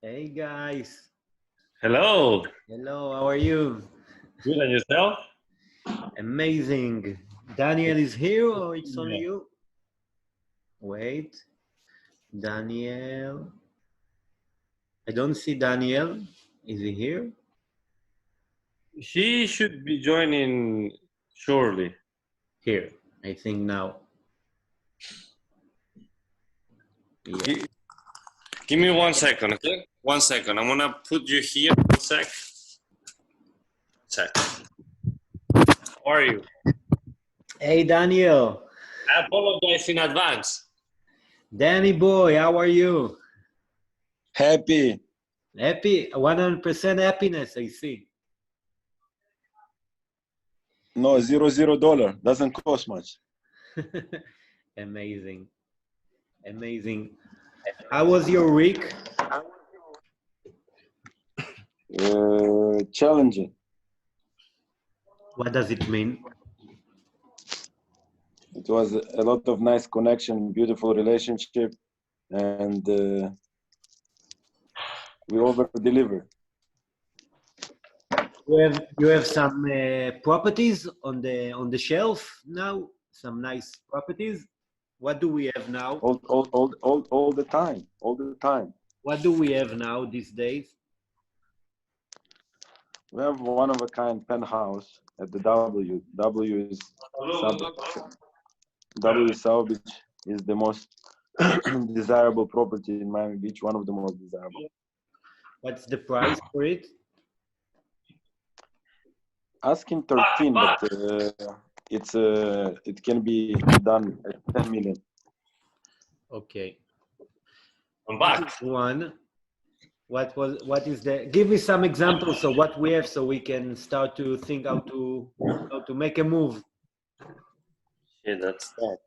Hey guys, Hello. hello, how are you? Good, and yourself? Amazing. Daniel is here or it's only Yeah. you? Wait, Daniel. I don't see Daniel. Is he here? He should be joining shortly. Here, I think now. Yeah. Gi- Give me 1 second, okay? 1 second. I'm gonna put you here. 1 sec. Sec. How are you? Hey Daniel. I apologize in advance. Danny boy, how are you? Happy. Happy? 100% happiness, I see. No, $0 doesn't cost much. Amazing. Amazing. How was your week? Challenging. What does it mean? It was a lot of nice connection, beautiful relationship, and we over delivered. You have some properties on the shelf now. Some nice properties. What do we have now? All the time, all the time. What do we have now these days? We have one of a kind penthouse at the W. W is South Beach is the most desirable property in Miami Beach. One of the most desirable. What's the price for it? Asking 13, but it can be done at 10 million. Okay. I'm back. One. What is the? Give me some examples of what we have, so we can start to think how to make a move. Yeah, that's that.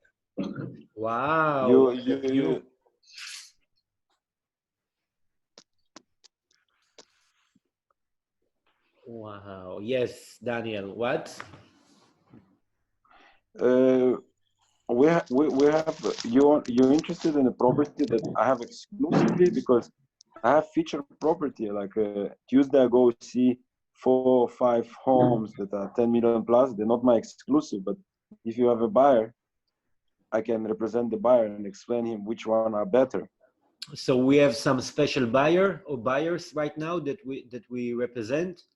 Wow. Wow. Yes, Daniel. What? We have you're interested in a property that I have exclusively because I have featured property. Like Tuesday, I go see 4 or 5 homes that are 10 million plus. They're not my exclusive, but if you have a buyer, I can represent the buyer and explain him which one are better. So we have some special buyer or buyers right now that we represent.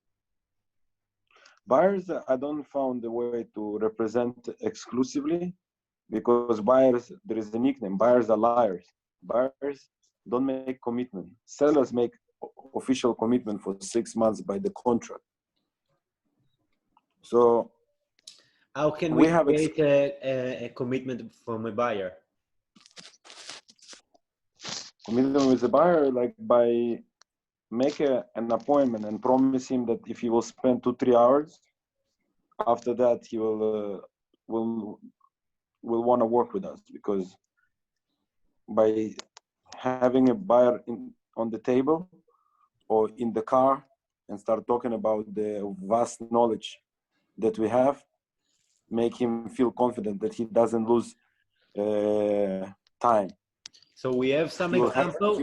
Buyers, I don't found a way to represent exclusively because buyers, there is a nickname. Buyers are liars. Buyers don't make commitment. Sellers make official commitment for 6 months by the contract. So how can we create a commitment from a buyer? Commitment with the buyer, like by make an appointment and promise him that if he will spend 2-3 hours, after that he will want to work with us, because by having a buyer on the table or in the car and start talking about the vast knowledge that we have, make him feel confident that he doesn't lose time. So we have some example.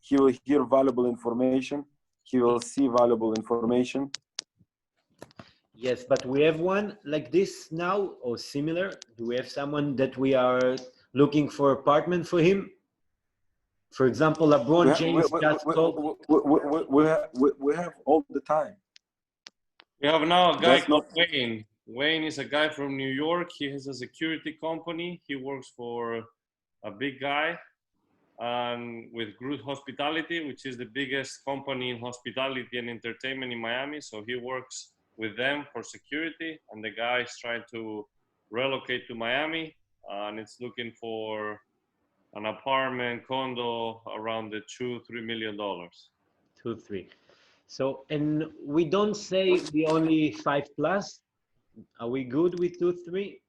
He will hear valuable information. He will see valuable information. Yes, but we have one like this now or similar. Do we have someone that we are looking for apartment for him? For example, LeBron James just called. We have all the time. We have now a guy called Wayne. Wayne is a guy from New York. He has a security company. He works for a big guy with Groot Hospitality, which is the biggest company in hospitality and entertainment in Miami. So he works with them for security, and the guy is trying to relocate to Miami, and it's looking for an apartment condo around the $2-3 million. 2-3. So, and we don't say the only 5+. Are we good with 2-3?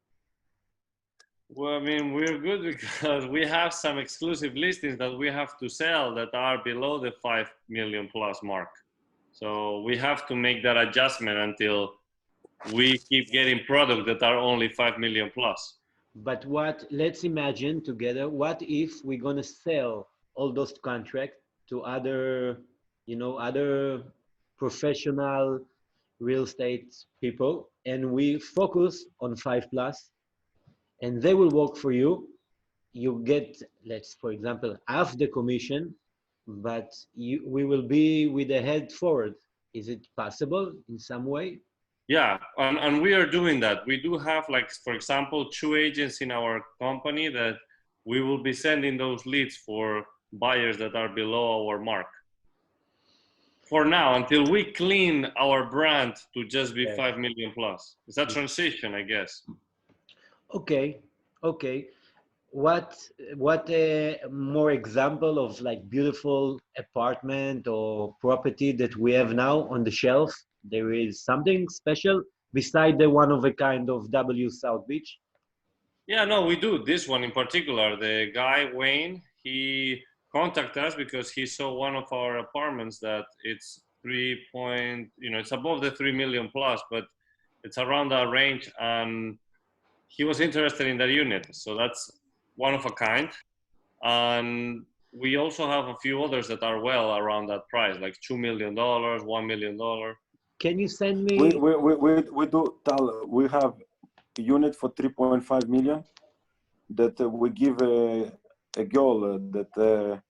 Well, I mean, we're good because we have some exclusive listings that we have to sell that are below the 5 million plus mark. So we have to make that adjustment until we keep getting product that are only 5 million plus. But let's imagine together, what if we're going to sell all those contracts to other, other professional real estate people, and we focus on 5 plus, and they will work for you. You get, let's for example, half the commission, but we will be with the head forward. Is it possible in some way? Yeah, and we are doing that. We do have, like, for example, 2 agents in our company that we will be sending those leads for buyers that are below our mark. For now, until we clean our brand to just be 5 million plus. It's a transition, I guess. Okay, okay. What more example of like beautiful apartment or property that we have now on the shelf? There is something special beside the one of a kind of W South Beach? Yeah, no, we do. This one in particular, the guy, Wayne, he contacted us because he saw one of our apartments that it's it's above the 3 million plus, but it's around that range. And he was interested in that unit. So that's one of a kind. And we also have a few others that are well around that price, like $2 million, $1 million. Can you send me? We do, Tal, we have a unit for 3.5 million that we give a girl that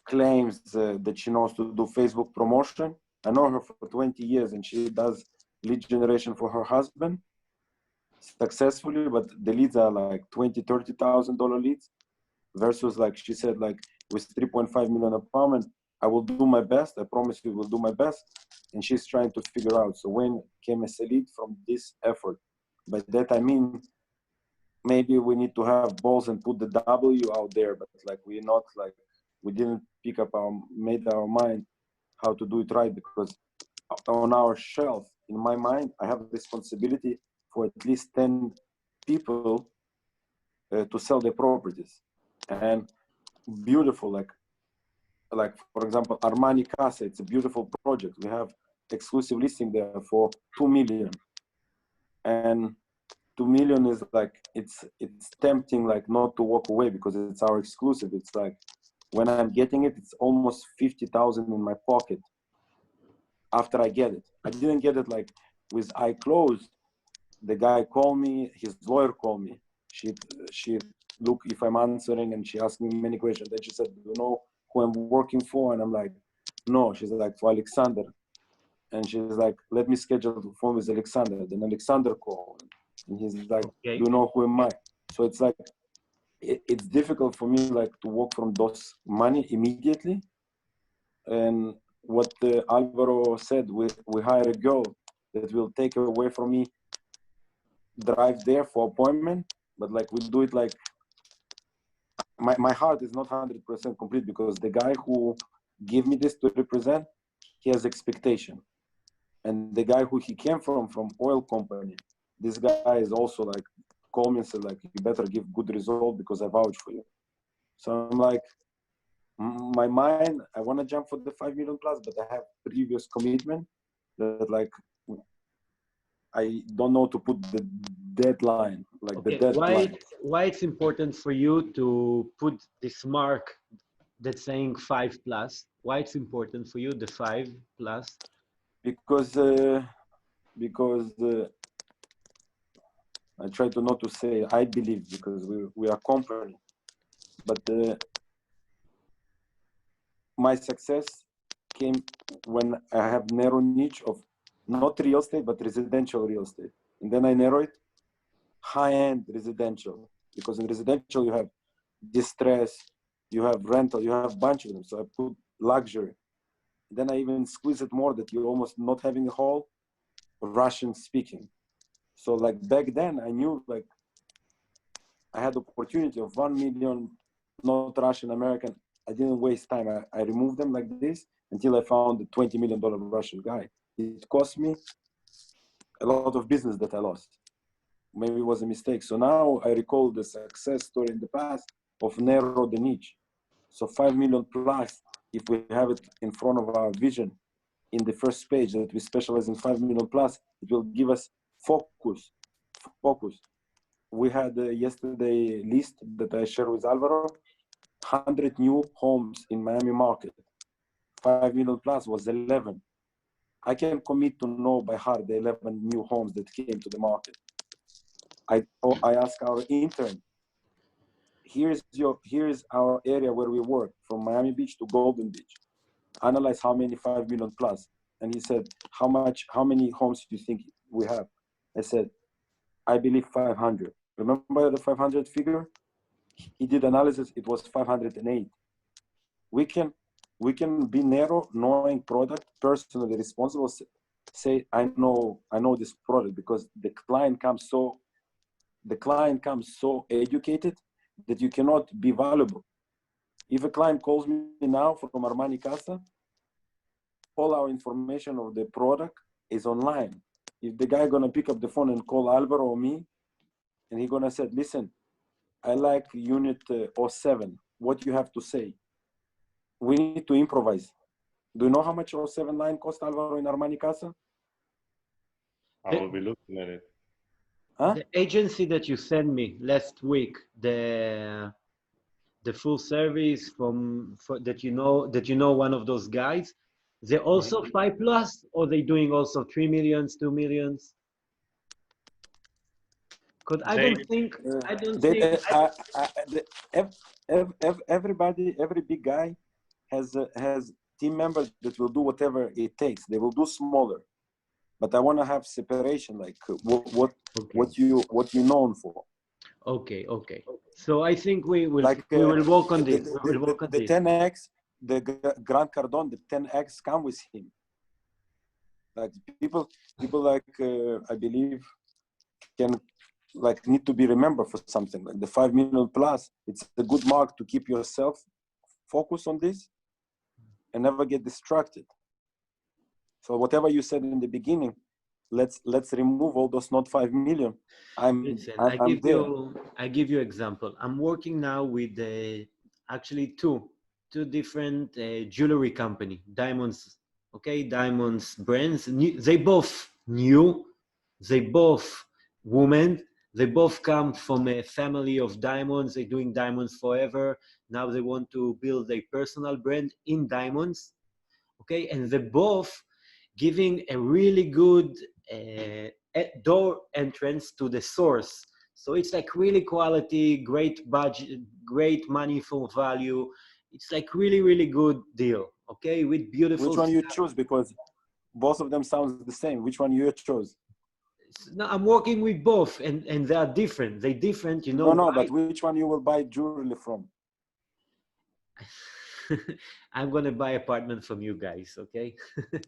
claims that she knows to do Facebook promotion. I know her for 20 years and she does lead generation for her husband successfully, but the leads are like $20,000, $30,000 leads versus, like she said, like with 3.5 million apartment, I will do my best. I promise you will do my best. And she's trying to figure out. So when came as a lead from this effort, by that I mean, maybe we need to have balls and put the W out there, but like we're not like, we didn't made our mind how to do it right, because on our shelf, in my mind, I have responsibility for at least 10 people to sell their properties. And beautiful, like for example, Armani Casa, it's a beautiful project. We have exclusive listing there for 2 million. And 2 million is like, it's tempting like not to walk away because it's our exclusive. It's like, when I'm getting it, it's almost 50,000 in my pocket after I get it. I didn't get it like with eye closed. The guy called me, his lawyer called me. She look if I'm answering, and she asked me many questions. Then she said, "Do you know who I'm working for?" And I'm like, "No." She's like, "For Alexander." And she's like, "Let me schedule the phone with Alexander." Then Alexander called, and he's like, Okay. "Do you know who am I?" So it's like, it's difficult for me like to walk from those money immediately. And what Alvaro said, we hire a girl that will take away from me, drive there for appointment, but like we do it like, my heart is not 100% complete because the guy who gave me this to represent, he has expectation. And the guy who he came from oil company, this guy is also like, called me and said like, you better give good result because I vouch for you. So I'm like, my mind, I want to jump for the 5 million plus, but I have previous commitment that like, I don't know to put the deadline, like Okay. the deadline. Why it's important for you to put this mark that's saying 5 plus? Why it's important for you, the 5 plus? Because I try to not to say I believe, because we are company, but my success came when I have narrow niche of not real estate but residential real estate, and then I narrow it high-end residential, because in residential you have distress, you have rental, you have a bunch of them. So I put luxury. Then I even squeeze it more that you're almost not having a hall, Russian speaking. So like back then I knew like I had the opportunity of 1 million, not Russian American. I didn't waste time. I removed them like this until I found the $20 million Russian guy. It cost me a lot of business that I lost. Maybe it was a mistake. So now I recall the success story in the past of narrow the niche. So 5 million plus, if we have it in front of our vision in the first page that we specialize in 5 million plus, it will give us focus. We had yesterday list that I shared with Alvaro. 100 new homes in Miami market. 5 million plus was 11. I can commit to know by heart the 11 new homes that came to the market. I ask our intern, here's our area where we work, from Miami Beach to Golden Beach. Analyze how many 5 million plus. And he said, how many homes do you think we have? I said, I believe 500. Remember the 500 figure? He did analysis, it was 508. We can be narrow, knowing product, personally responsible, say, I know this product, because the client comes so educated that you cannot be valuable. If a client calls me now from Armani Casa, all our information of the product is online. If the guy gonna pick up the phone and call Alvaro or me, and he gonna say, listen, I like unit 07, what you have to say? We need to improvise. Do you know how much 07 line cost, Alvaro, in Armani Casa? I will be looking at it. Huh? The agency that you sent me last week, the full service that you know one of those guys, they're also 5 plus, or they doing also 3 millions, 2 millions? Because everybody, every big guy has team members that will do whatever it takes. They will do smaller, but I want to have separation, like what you known for. Okay. So I think we will work on this. The 10x, the Grand Cardone, the 10x come with him. Like people like I believe need to be remembered for something. Like the 5 million plus, it's a good mark to keep yourself focused on this and never get distracted. So whatever you said in the beginning, let's remove all those not 5 million. I give you example. I'm working now with actually two different jewelry company, diamonds. Okay, diamonds brands. They both new. They both women. They both come from a family of diamonds. They're doing diamonds forever. Now they want to build a personal brand in diamonds. Okay, and they both giving a really good door entrance to the source. So it's like really quality, great budget, great money for value. It's like really, really good deal. Okay, with beautiful. Which one you choose? Because both of them sounds the same. Which one you chose? No, I'm working with both, and they are different. They're different, you know. No, but which one you will buy jewelry from? I'm gonna buy apartment from you guys, okay?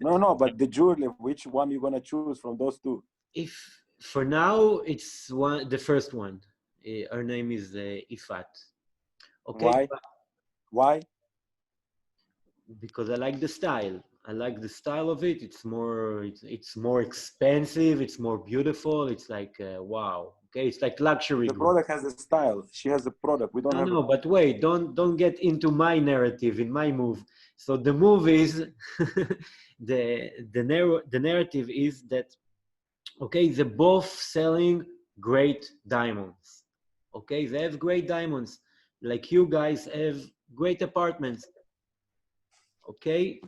No, but the jewelry, which one you gonna choose from those two? If for now it's the first one. Her name is Ifat. Okay. Why? Because I like the style. I like the style of it. It's more expensive. It's more beautiful. It's like wow. Okay, it's like luxury. The product has a style. She has a product. We don't have. No, but wait, don't get into my narrative in my move. So the move is the narrative is that okay, they're both selling great diamonds. Okay, they have great diamonds, like you guys have great apartments. Okay,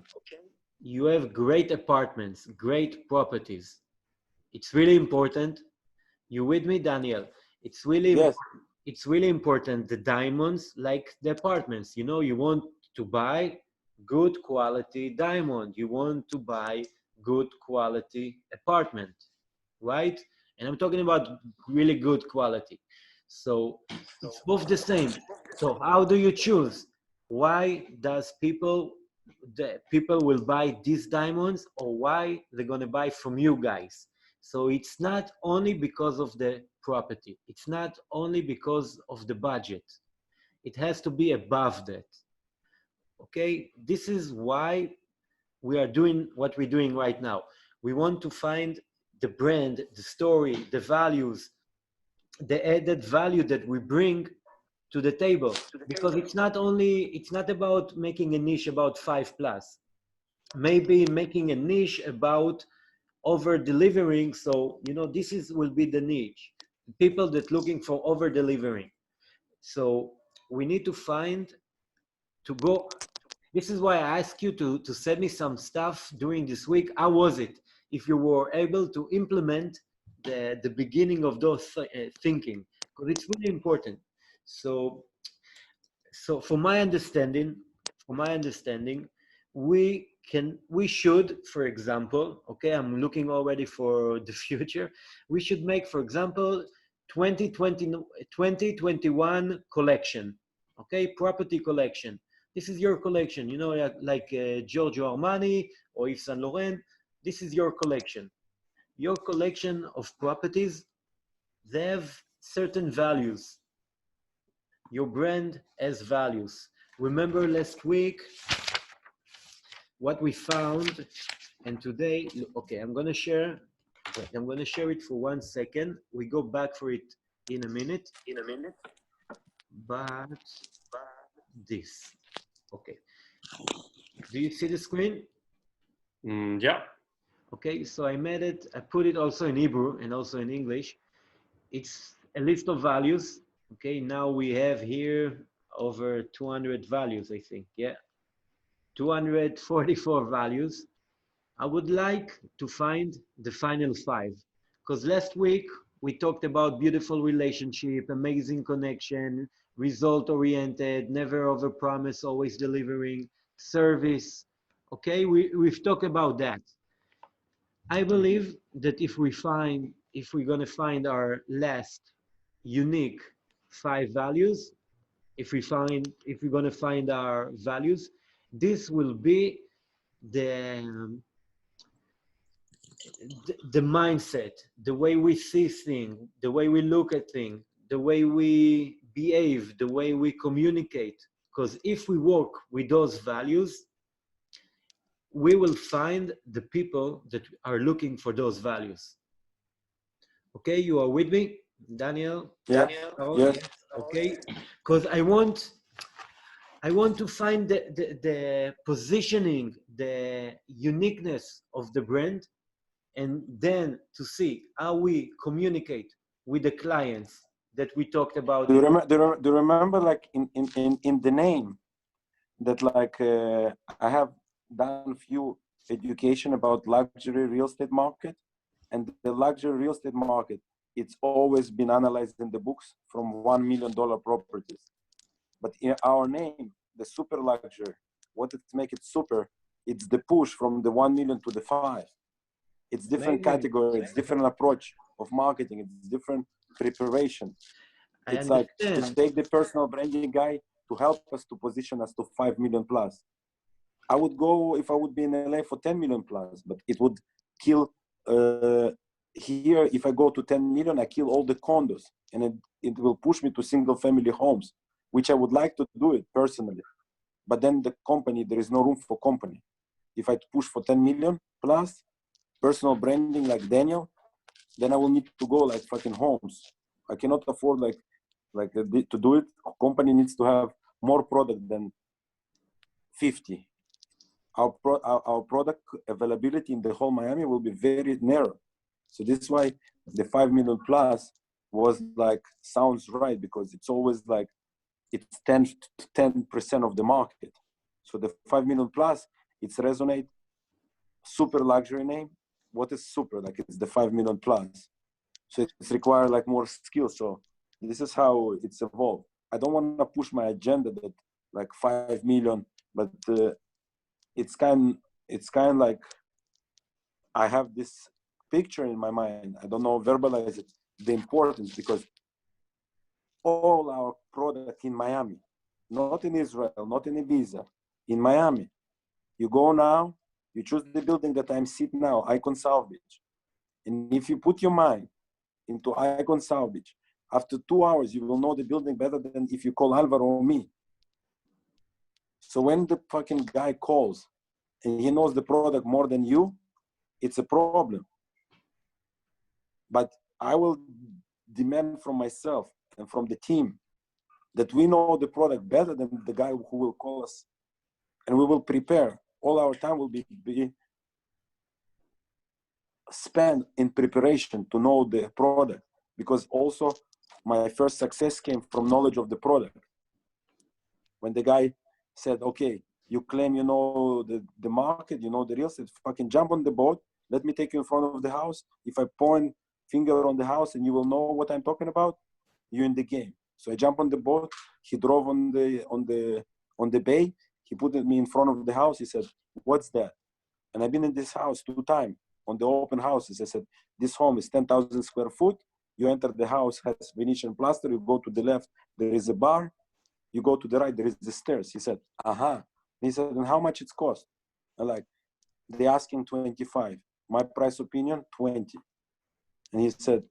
you have great apartments, great properties. It's really important. You with me, Daniel? It's really yes. It's really important, the diamonds, like the apartments. You know, you want to buy good quality diamond. You want to buy good quality apartment, right? And I'm talking about really good quality. So it's both the same. So how do you choose? Why does people will buy these diamonds, or why they're gonna buy from you guys? So it's not only because of the property. It's not only because of the budget. It has to be above that. Okay, this is why we are doing what we're doing right now. We want to find the brand, the story, the values, the added value that we bring to the table. Because it's not about making a niche about 5 plus. Maybe making a niche about over delivering. So, you know, will be the niche. People that looking for over delivering. So we need to find to go. This is why I asked you to send me some stuff during this week. How was it? If you were able to implement the beginning of those thinking, because it's really important. So from my understanding, we should, for example, okay, I'm looking already for the future. We should make, for example, 2021 collection, okay, property collection. This is your collection, you know, like Giorgio Armani or Yves Saint Laurent. This is your collection. Your collection of properties, they have certain values. Your brand has values. Remember last week what we found, and today, okay, I'm gonna share it for 1 second. We go back for it in a minute. But this, okay. Do you see the screen? Yeah. Okay, so I made it, I put it also in Hebrew and also in English. It's a list of values. Okay, now we have here over 200 values, I think, yeah. 244 values. I would like to find the final 5, because last week we talked about beautiful relationship, amazing connection, result oriented, never overpromise, always delivering, service. Okay, we've talked about that. I believe that if we're gonna find our last unique 5 values, if we're gonna find our values, this will be the the mindset, the way we see things, the way we look at things, the way we behave, the way we communicate. Because if we work with those values, we will find the people that are looking for those values. Okay, you are with me, Daniel? Yeah. Yes. Okay, because I want to find the positioning, the uniqueness of the brand, and then to see how we communicate with the clients that we talked about. Do you remember like in the name that like I have done few education about luxury real estate market, and the luxury real estate market, it's always been analyzed in the books from $1 million properties. But in our name, the super luxury, what it make it super, it's the push from the 1 million to the 5. It's different category, it's different approach of marketing, it's different preparation. It's like to take the personal branding guy to help us to position us to 5 million plus. I would go if I would be in LA for 10 million plus, but it would kill here. If I go to 10 million, I kill all the condos, and it will push me to single family homes, which I would like to do it personally. But then the company, there is no room for company. If I push for 10 million plus personal branding like Daniel, then I will need to go like fucking homes. I cannot afford like to do it. A company needs to have more product than 50. Our product availability in the whole Miami will be very narrow. So this is why the 5 million plus was like, sounds right, because it's always like, it's 10% of the market. So the 5 million plus, it's resonate, super luxury name. What is super? Like it's the 5 million plus. So it's required like more skill. So this is how it's evolved. I don't want to push my agenda that like 5 million, but it's kind like I have this picture in my mind. I don't know, verbalize it, the importance, because all our product in Miami, not in Israel, not in Ibiza, in Miami. You go now, you choose the building that I'm sitting now, Icon Salvage. And if you put your mind into Icon Salvage, after 2 hours, you will know the building better than if you call Alvaro or me. So when the fucking guy calls and he knows the product more than you, it's a problem. But I will demand from myself and from the team that we know the product better than the guy who will call us, and we will prepare. All our time will be spent in preparation to know the product, because also my first success came from knowledge of the product. When the guy Said, okay, you claim you know the market, you know the real estate, fucking jump on the boat. Let me take you in front of the house. If I point finger on the house and you will know what I'm talking about, you're in the game. So I jump on the boat. He drove on the bay. He put me in front of the house. He said, what's that? And I've been in this house 2 times on the open houses. I said, this home is 10,000 square foot. You enter the house, has Venetian plaster. You go to the left, there is a bar. You go to the right, there is the stairs. He said, aha. He said, and how much it's cost? I'm like, they asking 25. My price opinion, 20. And he said,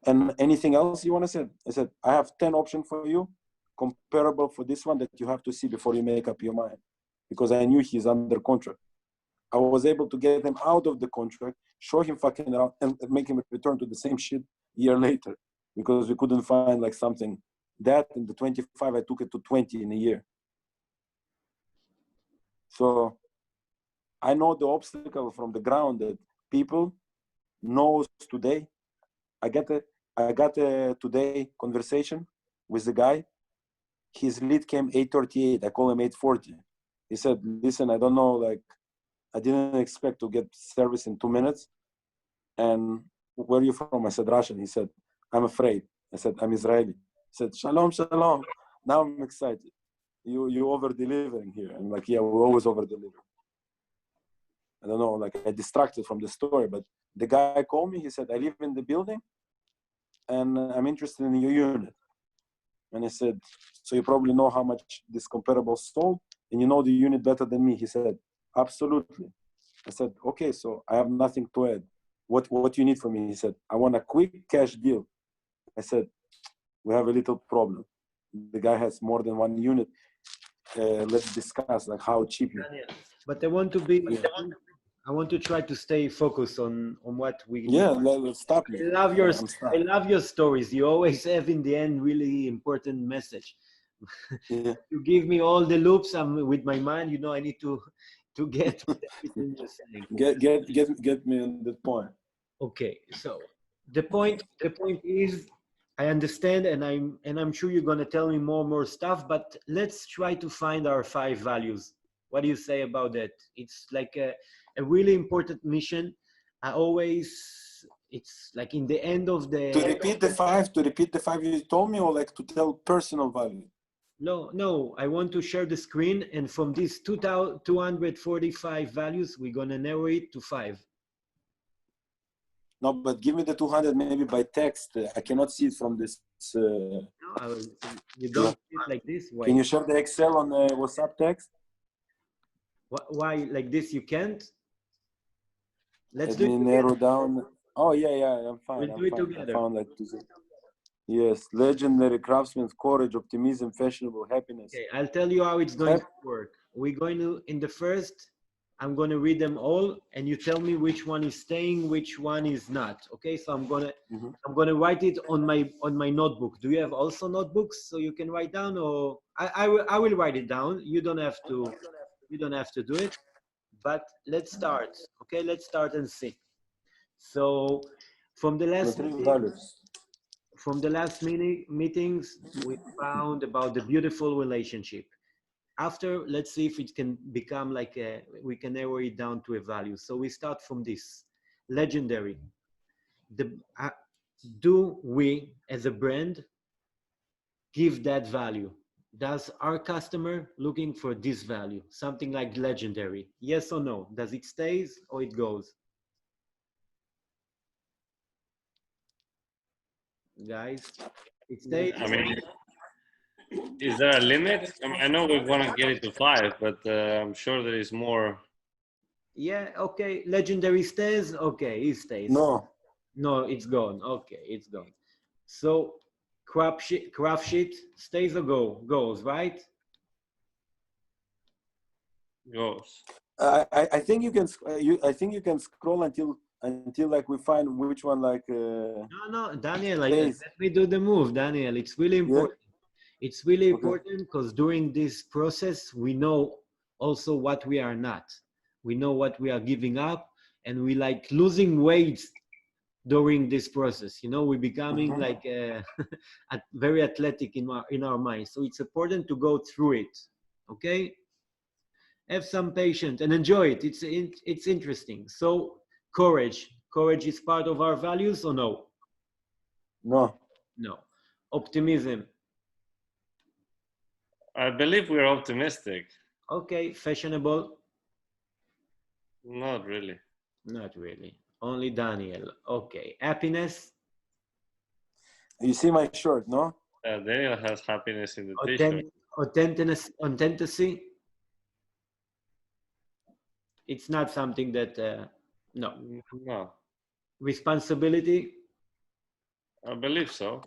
and anything else you want to say? I said, I have 10 options for you, comparable for this one that you have to see before you make up your mind. Because I knew he's under contract. I was able to get him out of the contract, show him fucking around, and make him return to the same shit a year later. Because we couldn't find like something. That in the 25, I took it to 20 in a year. So I know the obstacle from the ground that people knows today. I got a today conversation with the guy. His lead came 8:38. I call him 8:40. He said, listen, I don't know, like, I didn't expect to get service in 2 minutes. And where are you from? I said, Russian. He said, I'm afraid. I said, I'm Israeli. He said, shalom, shalom. Now I'm excited. You over-delivering here. I'm like, yeah, we always over-deliver. I don't know, like I distracted from the story, but the guy called me. He said, I live in the building and I'm interested in your unit. And I said, so you probably know how much this comparable sold and you know the unit better than me. He said, absolutely. I said, okay, so I have nothing to add. What you need from me? He said, I want a quick cash deal. I said, we have a little problem. The guy has more than one unit. Let's discuss like how cheap you. But I want to try to stay focused on what we. Yeah, let's stop me. I love your stories. You always have in the end really important message. Yeah. You give me all the loops. I'm with my mind. You know, I need to get everything you're saying. Get me on that point. Okay, so the point is, I understand, and I'm sure you're gonna tell me more stuff. But let's try to find our 5 values. What do you say about that? It's like a really important mission. It's like in the end of the. To repeat the 5 you told me, or like to tell personal value? No, I want to share the screen, and from these 245 values, we're gonna narrow it to 5. No, but give me the 200 maybe by text. I cannot see it from this. No, you don't see it like this. Why? Can you share the Excel on WhatsApp text? Why like this? You can't. Let me narrow down. Oh yeah, I'm fine. We'll do it together. I found like yes, legendary craftsman, courage, optimism, fashionable, happiness. Okay, I'll tell you how it's going to work. We're going to, in the first, I'm going to read them all, and you tell me which one is staying, which one is not. Okay, so I'm gonna write it on my notebook. Do you have also notebooks so you can write down, or I will write it down. You don't have to do it. But let's start. Okay, let's start and see. So from the last meetings, we found about the beautiful relationship. After, let's see if it can become like we can narrow it down to a value. So we start from this legendary. Do we as a brand give that value? Does our customer looking for this value, something like legendary? Yes or no? Does it stays or it goes? Guys, it stays. I mean, is there a limit? I know we want to get it to 5, but I'm sure there is more. Yeah, okay. Legendary stays. Okay, it stays. No, it's gone. Okay, it's gone. So craft sheet stays or goes, right? Goes. I think you can you can scroll until like we find which one like. No, Daniel. Let me do the move, Daniel. It's really important. Yeah? It's really important because during this process we know also what we are not. We know what we are giving up, and we like losing weight during this process. You know, we're becoming like very athletic in our mind. So it's important to go through it. Okay, have some patience and enjoy it. It's interesting. So courage is part of our values or no? No. Optimism. I believe we're optimistic. Okay. Fashionable. Not really. Not really. Only Daniel. Okay. Happiness. You see my shirt, no? Daniel has happiness in the t-shirt. Authenticity. It's not something that no. No. Responsibility. I believe so.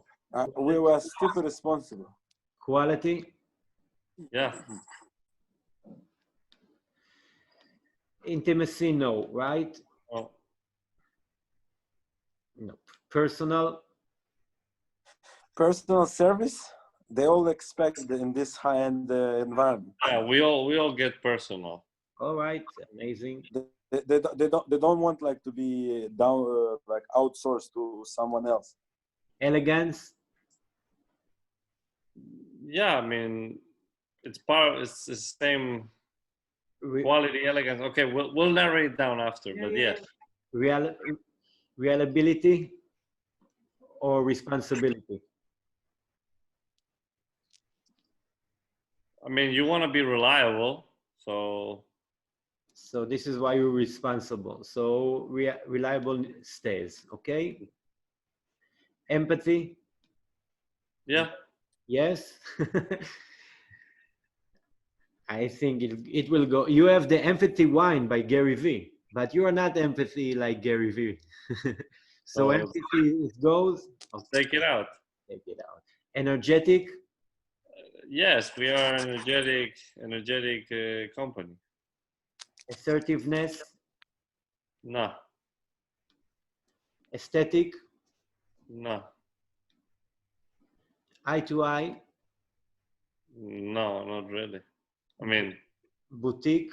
We were still responsible. Quality. Yeah. Intimacy, no, right? Oh. No. Personal service. They all expect in this high-end environment. Yeah, we all get personal. All right, amazing. They don't want like to be down like outsourced to someone else. Elegance. Yeah, I mean, it's the same quality, elegance. Okay, we'll narrow it down after, but yes. Reliability or responsibility? I mean, you want to be reliable, so this is why you're responsible. So reliable stays, okay? Empathy? Yeah. Yes. I think it will go. You have the empathy wine by Gary Vee, but you are not empathy like Gary Vee. So empathy, it goes. Okay. Take it out. Take it out. Energetic? Yes, we are energetic company. Assertiveness? No. Aesthetic? No. Eye to eye? No, not really. I mean, boutique,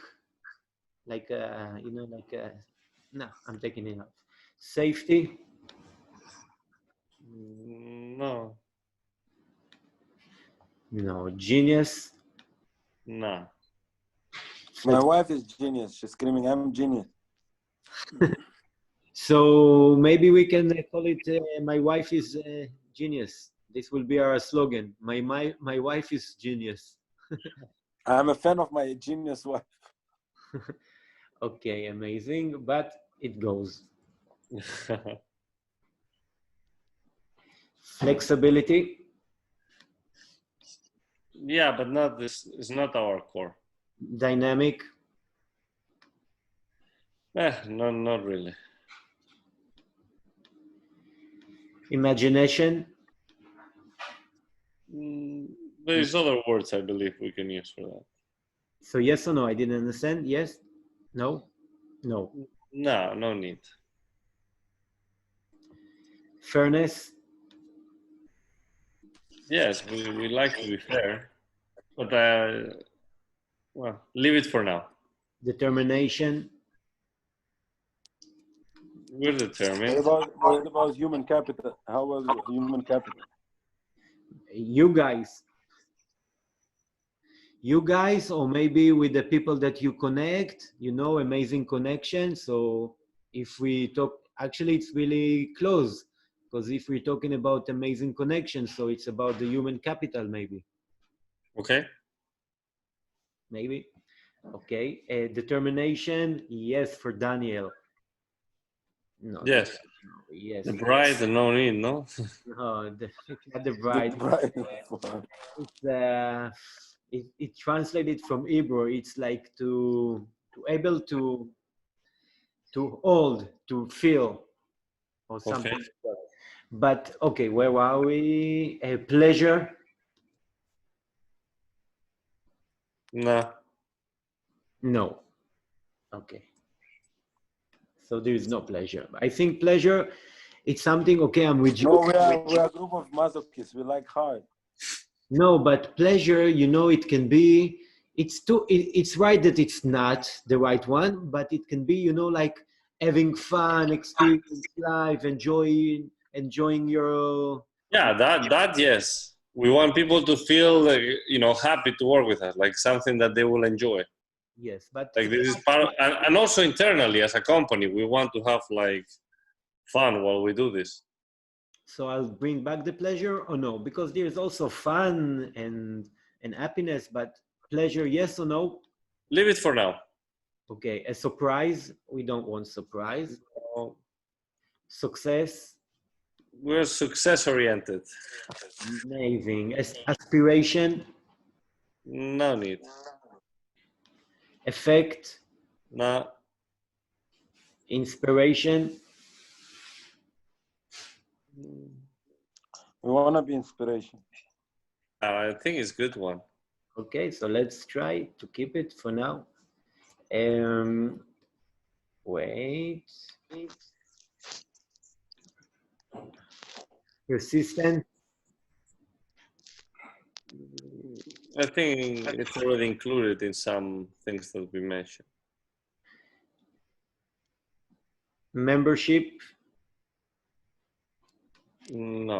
like no, I'm taking it out. Safety? No. No. Genius? No. My wife is genius. She's screaming, "I'm genius." So maybe we can call it my wife is genius. This will be our slogan. My wife is genius. I'm a fan of my genius wife. Okay, amazing, but it goes. Flexibility? Yeah, but not this is not our core. Dynamic? No, not really. Imagination? There's other words I believe we can use for that. So yes or no? I didn't understand. Yes? No? No. No, no need. Fairness? Yes, we like to be fair, but well, leave it for now. Determination? We're determined. What about human capital? How was human capital? You guys, or maybe with the people that you connect, you know, amazing connection. So if we talk, actually it's really close, because if we're talking about amazing connection, so it's about the human capital, maybe. Okay. Maybe. Okay. Determination, yes, for Daniel. No. Yes. Yes. The bride, no need, no? No, it's not the bride. It's translated from Hebrew. It's like to able to hold, to feel, or something. Okay. Like that. But okay, where are we? Pleasure? No. No. Okay. So there is no pleasure. I think pleasure, it's something. Okay, I'm with you. No, we are a group of masochists. We like hard. No, but pleasure, you know, it can be. It's right that it's not the right one, but it can be, you know, like having fun, experience life, enjoying your. Yeah, that yes. We want people to feel happy to work with us, like something that they will enjoy. Yes, but Like this is part of, and also internally as a company, we want to have like fun while we do this. so I'll bring back the pleasure or no? Because there's also fun and happiness, but pleasure, yes or no? Leave it for now. Okay, a surprise, we don't want surprise. Success, We're success oriented. amazing. Aspiration, No need. effect, No. inspiration. We want to be inspiration. I think it's a good one. Okay, so let's try to keep it for now. Wait. Persistent, I think it's already included in some things that we mentioned. membership, No.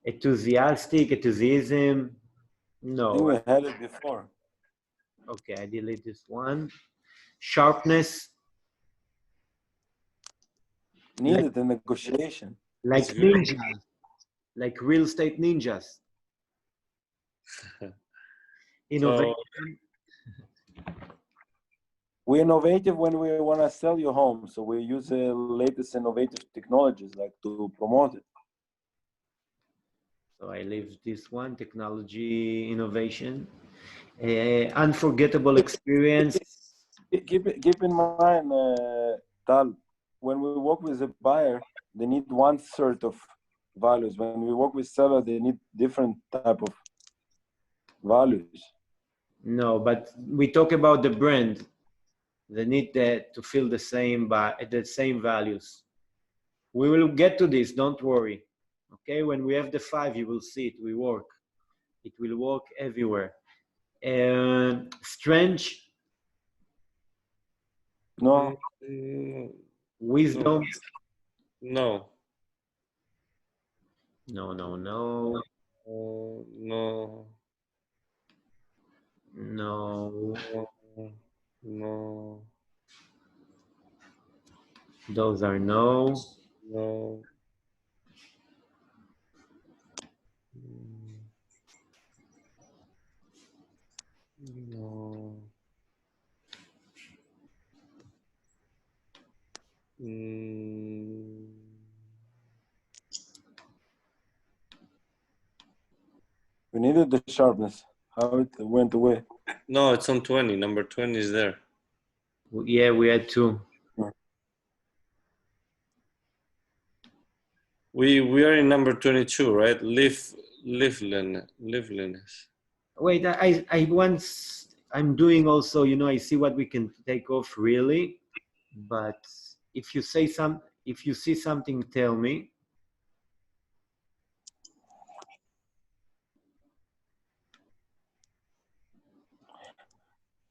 enthusiasm. I think No. we had it before. Okay, I delete this one. Sharpness, Needed a negotiation. like It's good. ninjas, like real estate ninjas. Innovation, We're innovative when we want to sell your home, so we use the latest innovative technologies like to promote it. so I leave this one, technology, innovation. Unforgettable experience. Keep in mind, Tal, when we work with a buyer, they need one sort of values. When we work with seller, they need different type of values. No, but we talk about the brand. They need to feel the same values. We will get to this, don't worry. Okay, when we have the 5, you will see it will work. It will work everywhere. Strange, No, wisdom. No. No, no, no, No. no. No. Those are no. No. No. we needed the sharpness. How it went away. No, it's on 20. Number 20 is there. Yeah, we had 2. We are in number 22, right? Liveliness. Wait, I'm doing also, I see what we can take off really, but if you see something, tell me.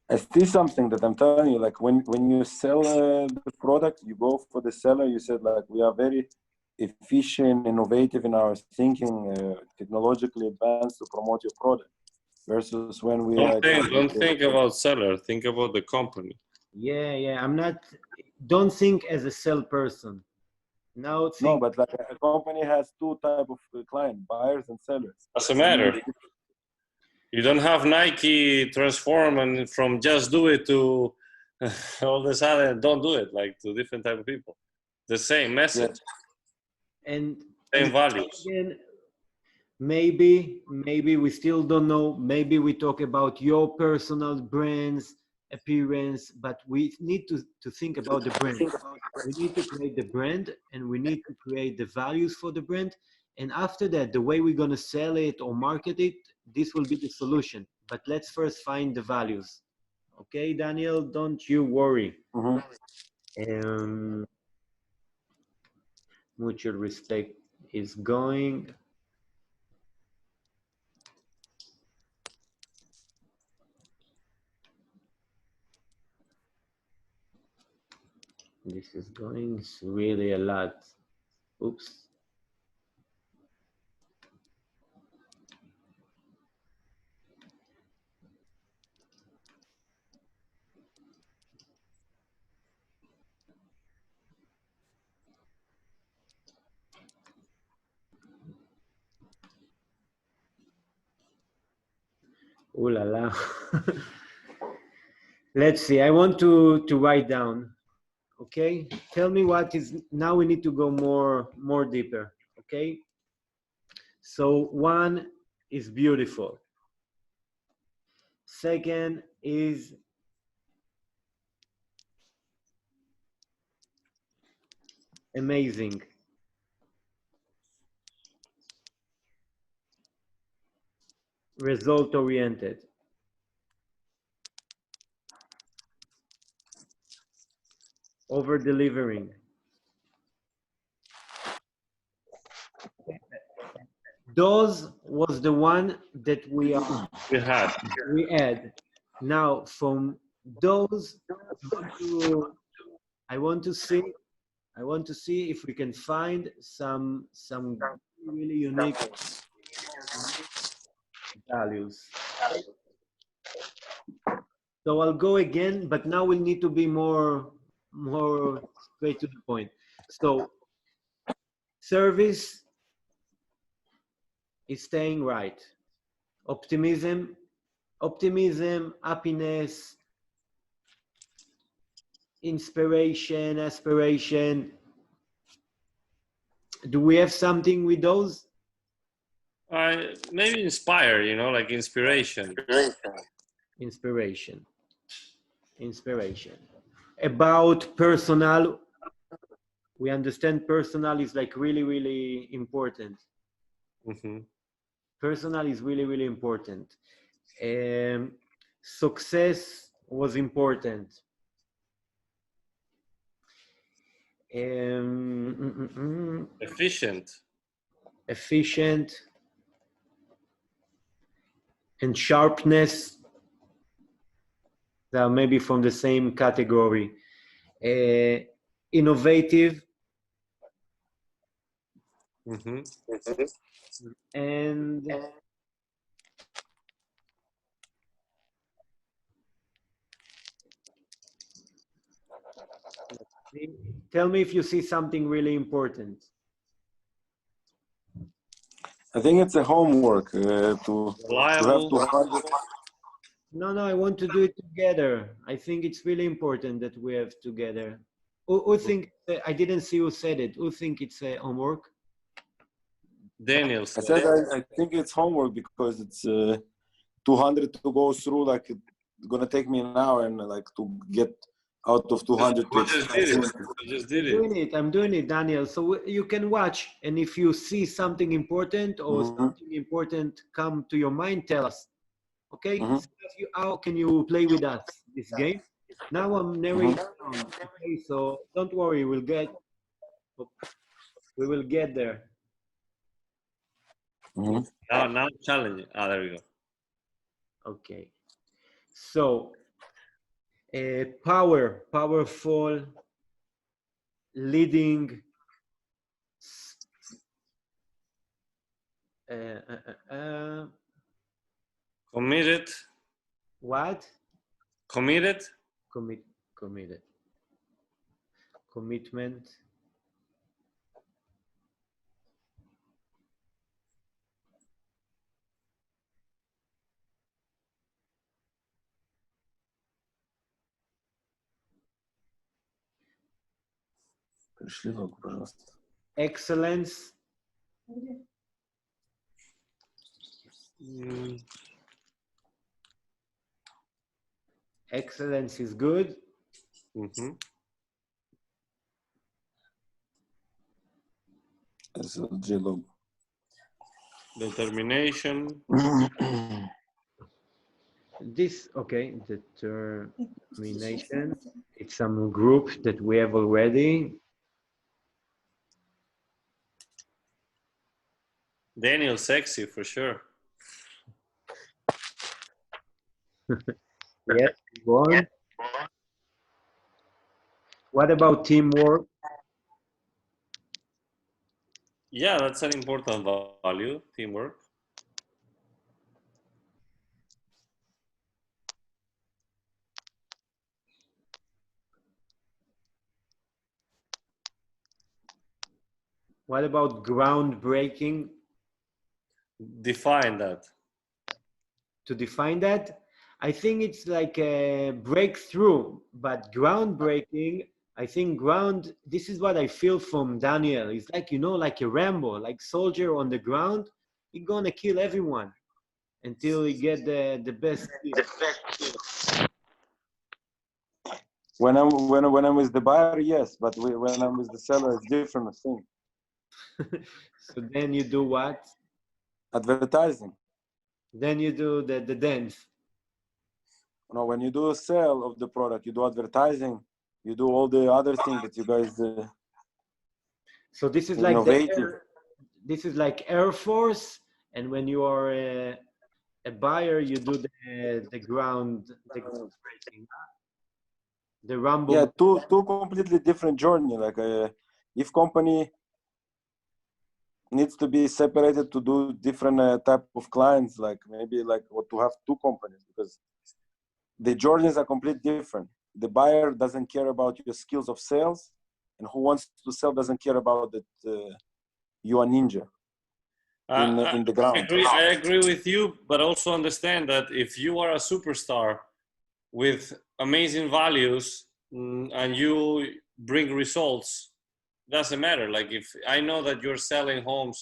I see something that I'm telling you, like when you sell the product, you go for the seller. You said like we are very efficient, innovative in our thinking, technologically advanced to promote your product. Versus when we don't think about seller. Think about the company. Yeah. I'm not. Don't think as a salesperson. Now think. No, but like a company has 2 type of client, buyers and sellers. Doesn't matter. You don't have Nike transform and from just do it to all of a sudden don't do it, like to different type of people. The same message. Yes. And same values. Again, maybe we still don't know. Maybe we talk about your personal brand's appearance, but we need to think about the brand. We need to create the brand and we need to create the values for the brand. And after that, the way we're going to sell it or market it, this will be the solution. But let's first find the values. Okay, Daniel, don't you worry. Mutual respect is going. This is going really a lot. Oops. Ooh la la. Let's see. I want to write down. Okay. Tell me what is now. We need to go more deeper. Okay. So one is beautiful. Second is amazing. Result oriented. Over delivering. Those was the one that we had. Now from those, I want to see if we can find some really unique values. So I'll go again, but now we'll need to be more straight to the point. So service is staying right. Optimism, happiness, inspiration, aspiration. Do we have something with those? Maybe inspire, you know, like inspiration. Inspiration. About personal, we understand personal is like really important. Mm-hmm. Personal is really important. Success was important. Efficient and sharpness, they are maybe from the same category. Innovative. Mm-hmm. And tell me if you see something really important. I think it's a homework to have 200. No, I want to do it together. I think it's really important that we have together. Who think, I didn't see who said it. Who think it's a homework? Daniel I said I think it's homework because it's 200 to go through. Like it's gonna take me an hour and like to get out of 200. You just did it. I'm doing it, Daniel. So you can watch, and if you see something important or something important come to your mind, tell us. Okay? So how can you play with us this game? Now I'm narrowing down. Okay, so don't worry, we will get there. Now challenging. There we go. Okay. So powerful, leading, committed. What? Committed. Committed. Commitment. Excellence. Excellence is good. Mm-hmm. Determination. This, okay, determination. It's some group that we have already. Daniel, sexy for sure. Yes, go on. What about teamwork? Yeah, that's an important value, teamwork. What about groundbreaking? Define that. To define that, I think it's like a breakthrough, but groundbreaking, I think this is what I feel from Daniel. It's like, like a Rambo, like soldier on the ground. He's gonna kill everyone until he get the best kill. When I'm with the buyer, yes, but when I'm with the seller, it's different thing. So then you do what? Advertising. Then you do the dance. No, when you do a sale of the product, you do advertising, you do all the other things that you guys So this is innovative. This is like Air Force, and when you are a buyer, you do the groundbreaking, the rumble. Yeah, two completely different journey. Like if company needs to be separated to do different type of clients, like maybe like or to have two companies, because the journeys are completely different. The buyer doesn't care about your skills of sales, and who wants to sell doesn't care about that you are ninja in the ground. I agree with you, but also understand that if you are a superstar with amazing values and you bring results, doesn't matter. Like if I know that you're selling homes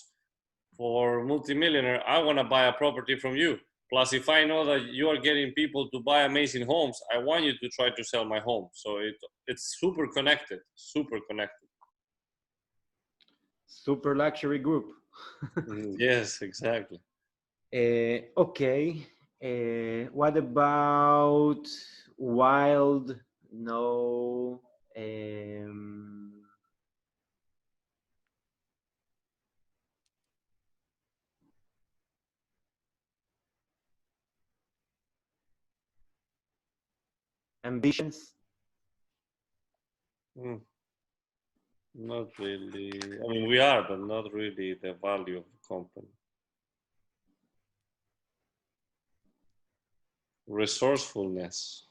for multimillionaire, I want to buy a property from you. Plus, if I know that you are getting people to buy amazing homes, I want you to try to sell my home. So it's super connected, super connected. Super luxury group. Yes, exactly. Okay. What about wild? No. Ambitions? Not really. I mean, we are, but not really the value of the company. Resourcefulness.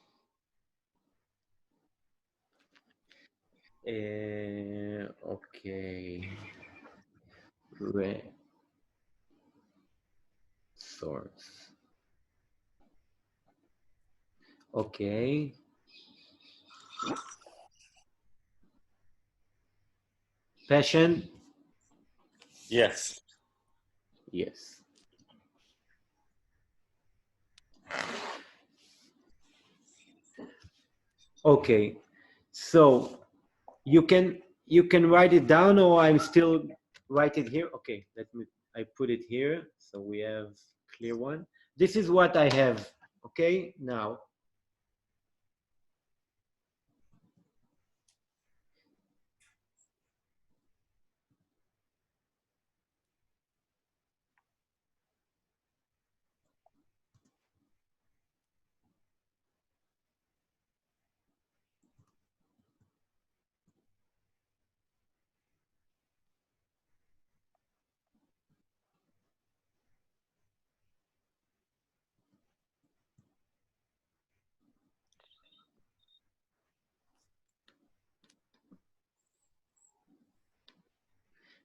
Okay. Source. Okay. Passion? Yes. Yes. Okay. So you can write it down, or I'm still write it here. Okay, I put it here so we have clear one. This is what I have. Okay, now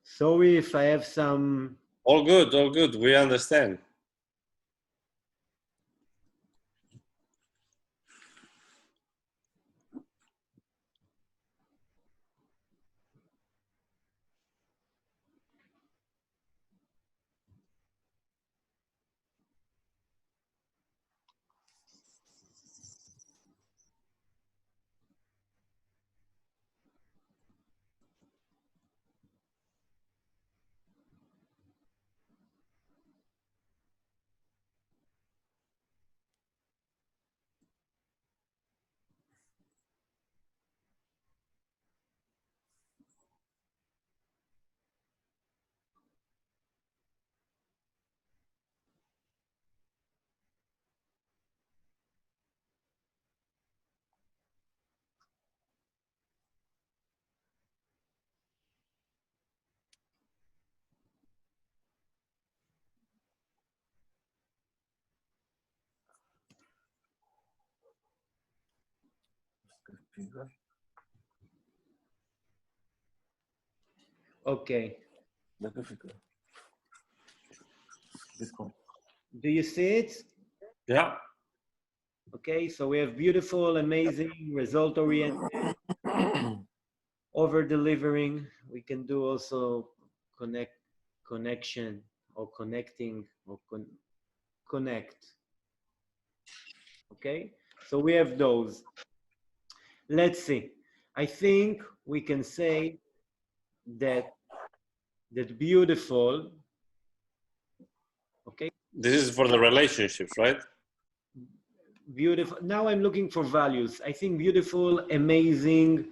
sorry if I have some. All good, all good. We understand. Okay. Do you see it? Yeah. Okay, so we have beautiful, amazing, result-oriented, over-delivering. We can do also connection or connecting or connect. Okay, so we have those. Let's see. I think we can say that beautiful. Okay. This is for the relationships, right? Beautiful. Now I'm looking for values. I think beautiful, amazing,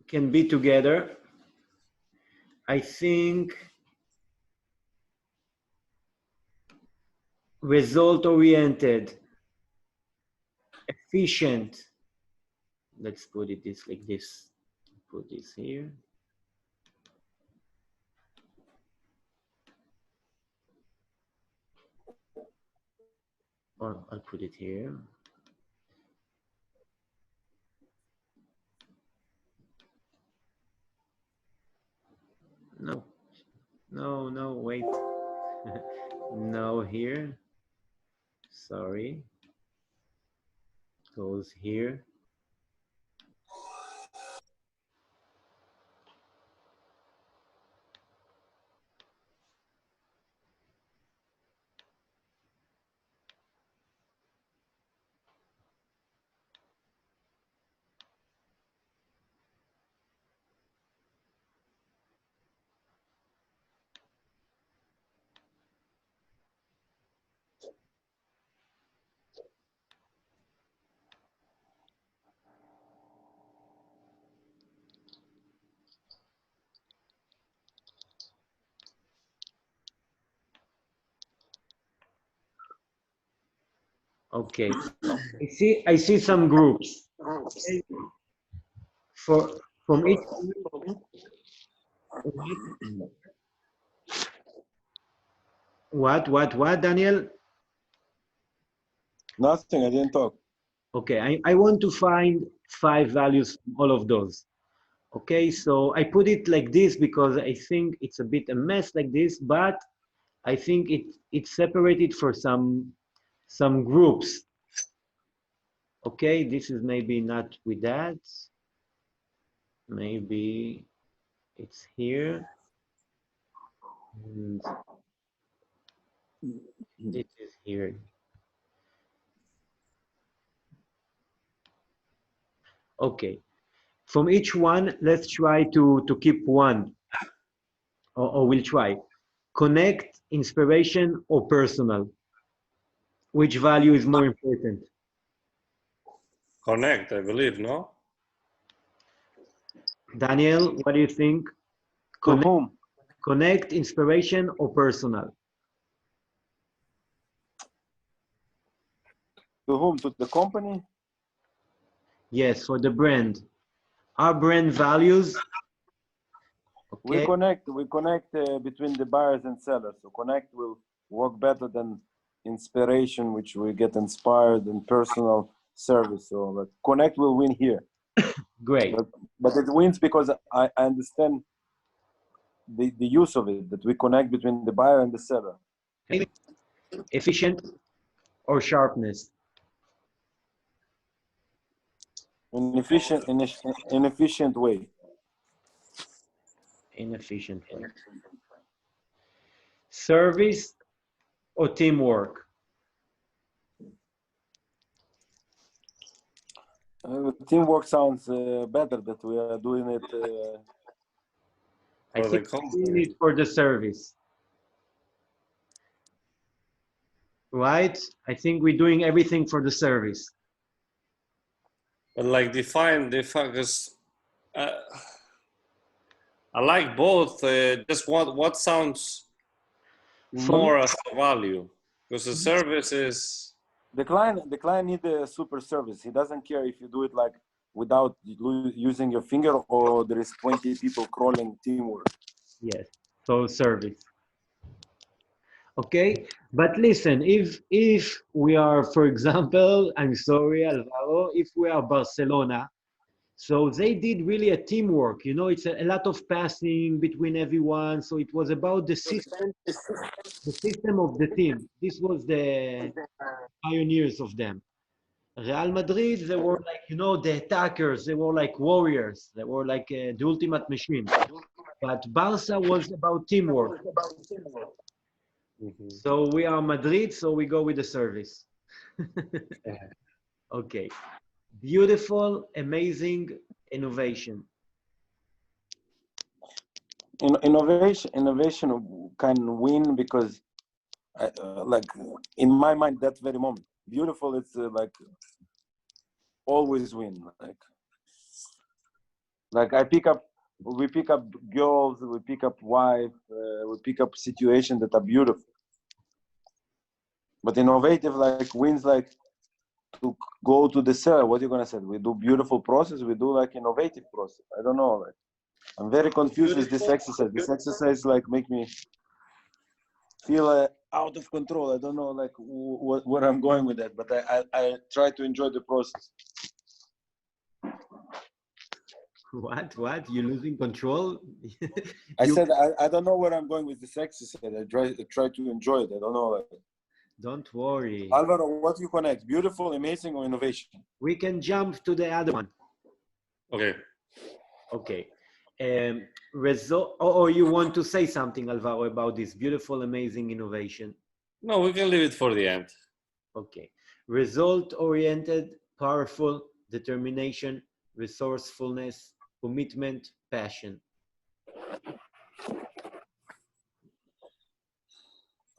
can be together. I think result-oriented, efficient. Let's put it this like this. Put this here. Or I'll put it here. No, no, no, wait. No, here. Sorry. Goes here. Okay. I see some groups. Okay. From each what, Daniel? Nothing, I didn't talk. Okay, I want to find 5 values from all of those. Okay, so I put it like this because I think it's a bit a mess like this, but I think it's separated for some groups. Okay, this is maybe not with that. Maybe it's here. And this is here. Okay, from each one, let's try to keep one, or we'll try. Connect, inspiration, or personal. Which value is more important? Connect, I believe, no? Daniel, what do you think? To whom? Connect, inspiration, or personal? To whom? To the company? Yes, for the brand. Our brand values. Okay. We connect between the buyers and sellers. So connect will work better than inspiration, which we get inspired, and personal service. So but connect will win here. Great. But it wins because I understand the use of it, that we connect between the buyer and the seller. Efficient or sharpness? In an efficient way. Inefficient way. Service or teamwork? Teamwork sounds better that we are doing it. I think we're doing it for the service. Right? I think we're doing everything for the service. But like define, because I like both. Just what sounds more as a value, because the service is. The client need a super service. He doesn't care if you do it like without using your finger or there is 20 people crawling teamwork. Yes, so service. Okay, but listen, if we are, for example, I'm sorry, Alvaro, if we are Barcelona, so they did really a teamwork. You know, it's a lot of passing between everyone. So it was about the system of the team. This was the pioneers of them. Real Madrid, they were like, you know, the attackers. They were like warriors. They were like the ultimate machine. But Barca was about teamwork. Mhm. So we are Madrid, so we go with the service. Okay. Beautiful, amazing innovation. Innovation can win because, like, in my mind, that very moment, beautiful. It's like always win. Like we pick up girls, we pick up wife, we pick up situations that are beautiful. But innovative, like, wins, like, to go to the cell. What are you gonna say? We do beautiful process. We do like innovative process. I don't know. Like, I'm very confused with this exercise. This exercise like make me feel out of control. I don't know like where I'm going with that, but I try to enjoy the process. What? You're losing control? I said I don't know where I'm going with this exercise. I try to enjoy it. I don't know. Like, Don't worry. Alvaro, what you connect? Beautiful, amazing, or innovation? We can jump to the other one. Okay. Okay. Or you want to say something, Alvaro, about this beautiful, amazing innovation? No, we can leave it for the end. Okay. Result-oriented, powerful, determination, resourcefulness, commitment, passion.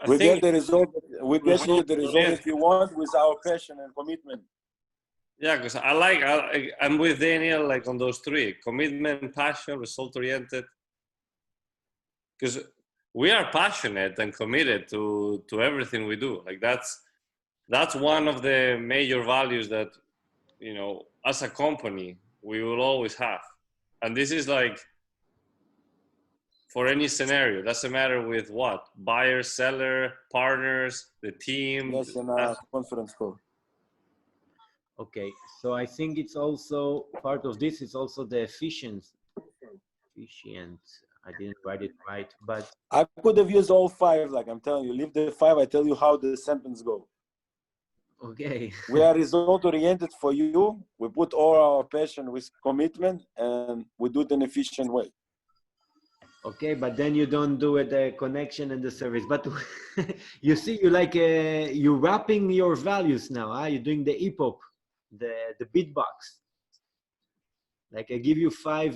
We get the result. We get you the result that you want with our passion and commitment. Yeah, because I'm with Daniel like on those three: commitment, passion, result-oriented. Because we are passionate and committed to everything we do. Like that's one of the major values that, you know, as a company we will always have. And this is like for any scenario. Doesn't matter with what, buyer, seller, partners, the team. Yes, in a conference call. Okay, so I think it's also part of this is also the efficient. I didn't write it right, but I could have used all five. Like I'm telling you, leave the five. I tell you how the sentence go. okay. We are result oriented for you. We put all our passion with commitment, and we do it in an efficient way. Okay, but then you don't do it the connection and the service. But you see, you like you wrapping your values now. Huh? You're doing the hip hop, the beatbox. Like I give you five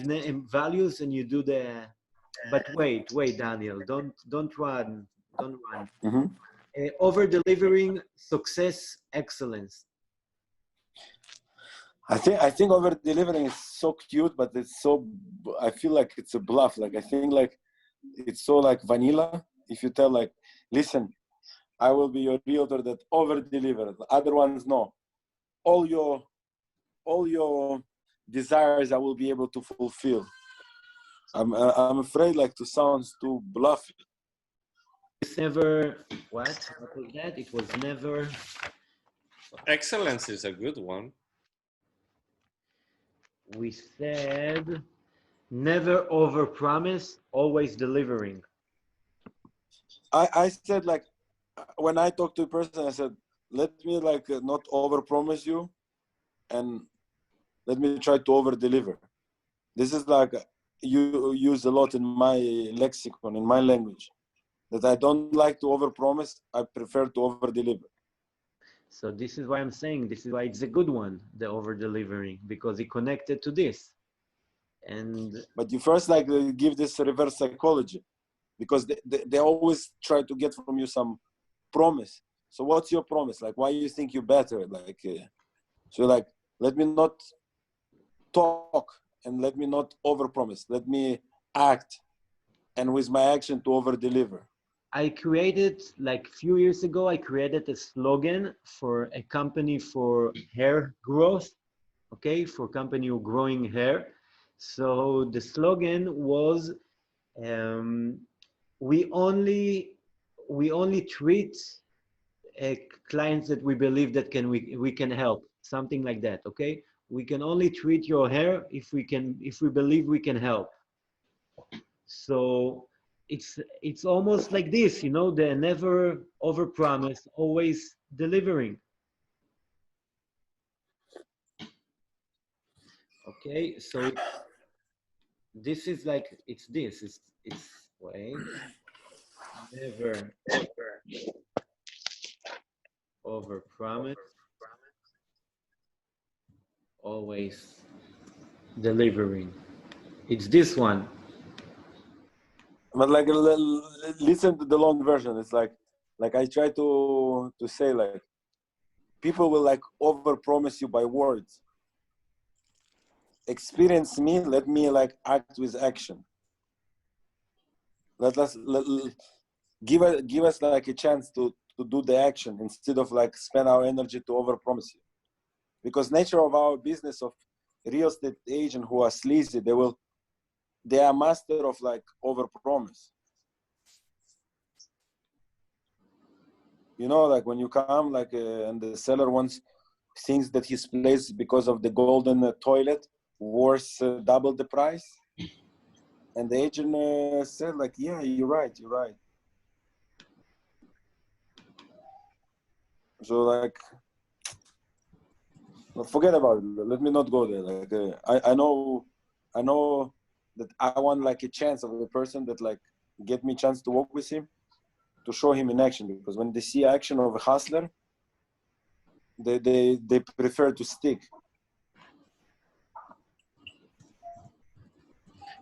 values and you do the. But wait, Daniel, don't run, don't run. Mm-hmm. Over delivering, success, excellence. I think over delivering is so cute, but it's so. I feel like it's a bluff. Like I think like it's so like vanilla. If you tell like, listen, I will be your realtor that over deliver. The other ones no. All your desires I will be able to fulfill. I'm afraid like to sound too bluffy. It's never what was that? It was never. Excellence is a good one. We said never over promise, always delivering. I said like when I talk to a person, I said let me like not over promise you, and let me try to over deliver. This is like you use a lot in my lexicon, in my language, that I don't like to over promise. I prefer to over deliver. So this is why I'm saying this is why it's a good one, the over delivering, because it connected to this. And but you first like give this reverse psychology, because they always try to get from you some promise. So what's your promise? Like why you think you're better? Like so like let me not talk and let me not over promise. Let me act, and with my action to over deliver. I created like a few years ago, I created a slogan for a company for hair growth, okay, for company who growing hair. So the slogan was, we only we only treat clients that we believe that we can help, something like that. Okay, we can only treat your hair if we believe we can help. So it's almost like this, you know, the never over promise, always delivering. Okay, so this is like it's wait, never over promise, always delivering. It's this one. But like, listen to the long version. It's like I try to say, like, people will like over promise you by words. Experience me, let me like act with action. Give us like a chance to do the action instead of like spend our energy to over promise you. Because nature of our business of real estate agent who are sleazy, they are master of like over promise. You know, like when you come like and the seller wants thinks that his place because of the golden toilet worth double the price, and the agent said like, yeah, you're right. So like, forget about it. Let me not go there. Like I know that I want like a chance of a person that like get me chance to work with him, to show him in action, because when they see action of a hustler, they prefer to stick.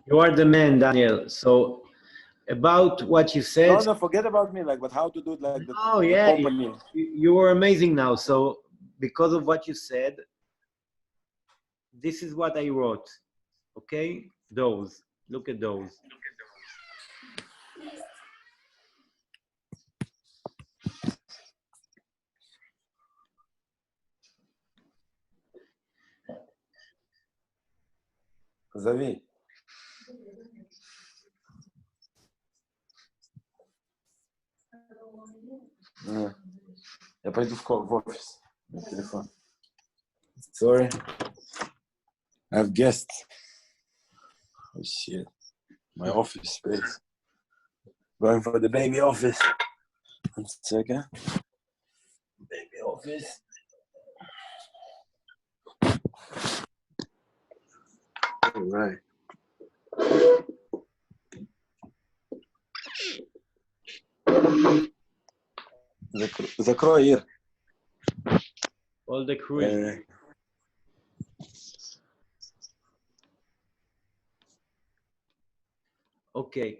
You are the man, Daniel. So about what you said. No, forget about me. Like, but how to do it? Like Oh the yeah, company. you were amazing now. So because of what you said, this is what I wrote. Okay, those. Look at those. Зови. Я пойду в офис. На телефон. Sorry. I have guests. Oh shit. My office space. Going for the baby office. 1 second. Baby office. All right. Закрой, Ир. All the crew. Okay.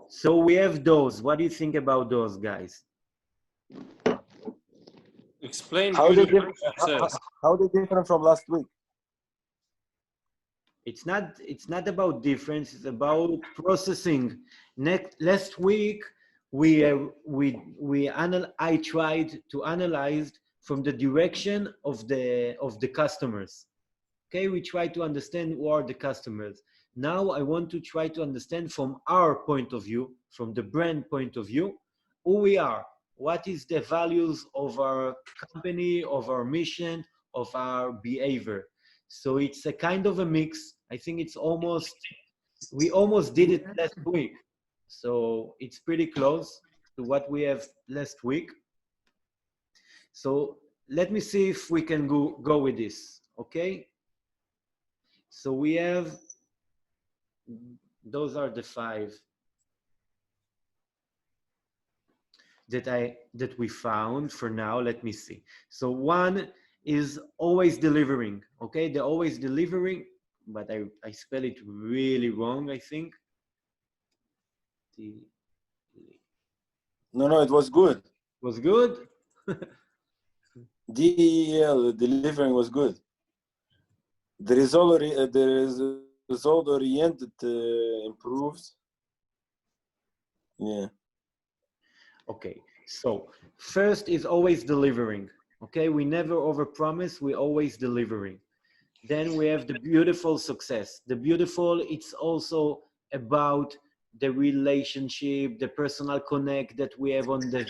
So we have those. What do you think about those guys? Explain how they different from last week. It's not about difference. It's about processing. Last week I tried to analyze from the direction of the customers. Okay, we try to understand who are the customers. Now I want to try to understand from our point of view, from the brand point of view, who we are. What is the values of our company, of our mission, of our behavior? So it's a kind of a mix. I think we almost did it last week. So it's pretty close to what we have last week. So let me see if we can go with this, okay? So we have, those are the 5 that we found for now. Let me see. So 1 is always delivering, okay? They're always delivering, but I spell it really wrong, I think. No, it was good. Was good? DEL, delivering was good. The result oriented improved. Yeah. Okay, so first is always delivering. Okay, we never overpromise, we always delivering. Then we have the beautiful success. The beautiful, it's also about the relationship, the personal connect that we have on the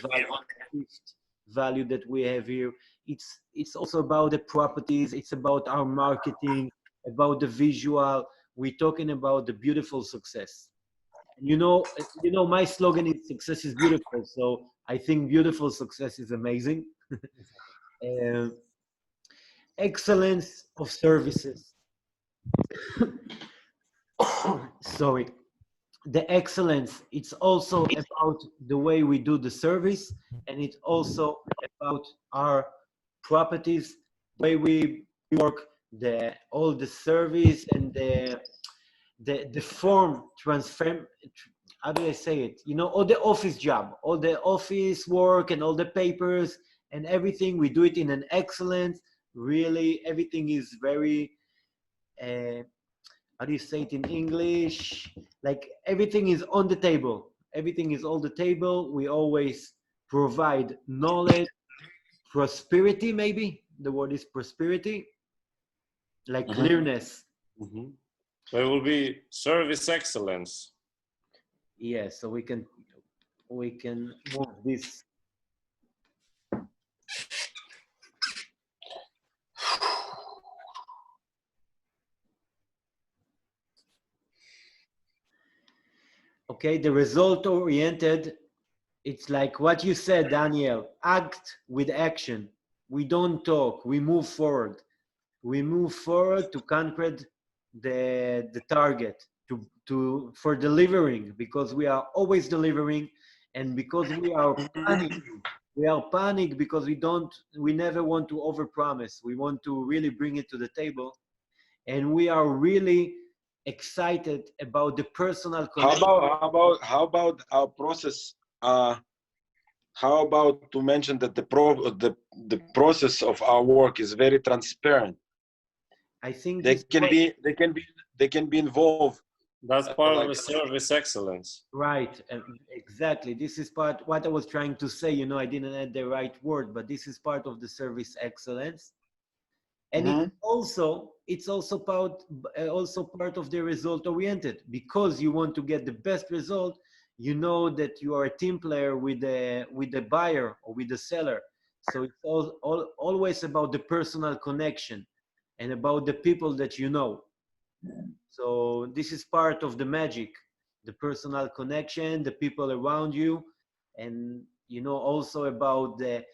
value that we have here. It's also about the properties. It's about our marketing, about the visual. We're talking about the beautiful success. My slogan is success is beautiful. So I think beautiful success is amazing. uh, Excellence of services. Sorry. The excellence, it's also about the way we do the service, and it's also about our properties, the way we work, all the service and the form transfer. How do I say it? All the office job, all the office work and all the papers and everything, we do it in an excellence. Really, everything is very how do you say it in English? Like everything is on the table. Everything is on the table. We always provide knowledge, prosperity, maybe the word is prosperity, like clearness. So it will be service excellence. Yeah, so we can move this. Okay, the result oriented, it's like what you said, Daniel, act with action. We don't talk, we move forward. We move forward to conquer the target, for delivering, because we are always delivering, and because we are panicking. We are panicked because we never want to overpromise. We want to really bring it to the table, and we are really excited about the personal connection. How about our process? How about to mention that the process of our work is very transparent? I think they can be involved. That's part of the service excellence. Right, exactly. This is what I was trying to say. I didn't add the right word, but this is part of the service excellence, and it's also part of the result oriented, because you want to get the best result. That you are a team player with the buyer or with the seller, so it's always about the personal connection and about the people that you know. So this is part of the magic, the personal connection, the people around you, and also about the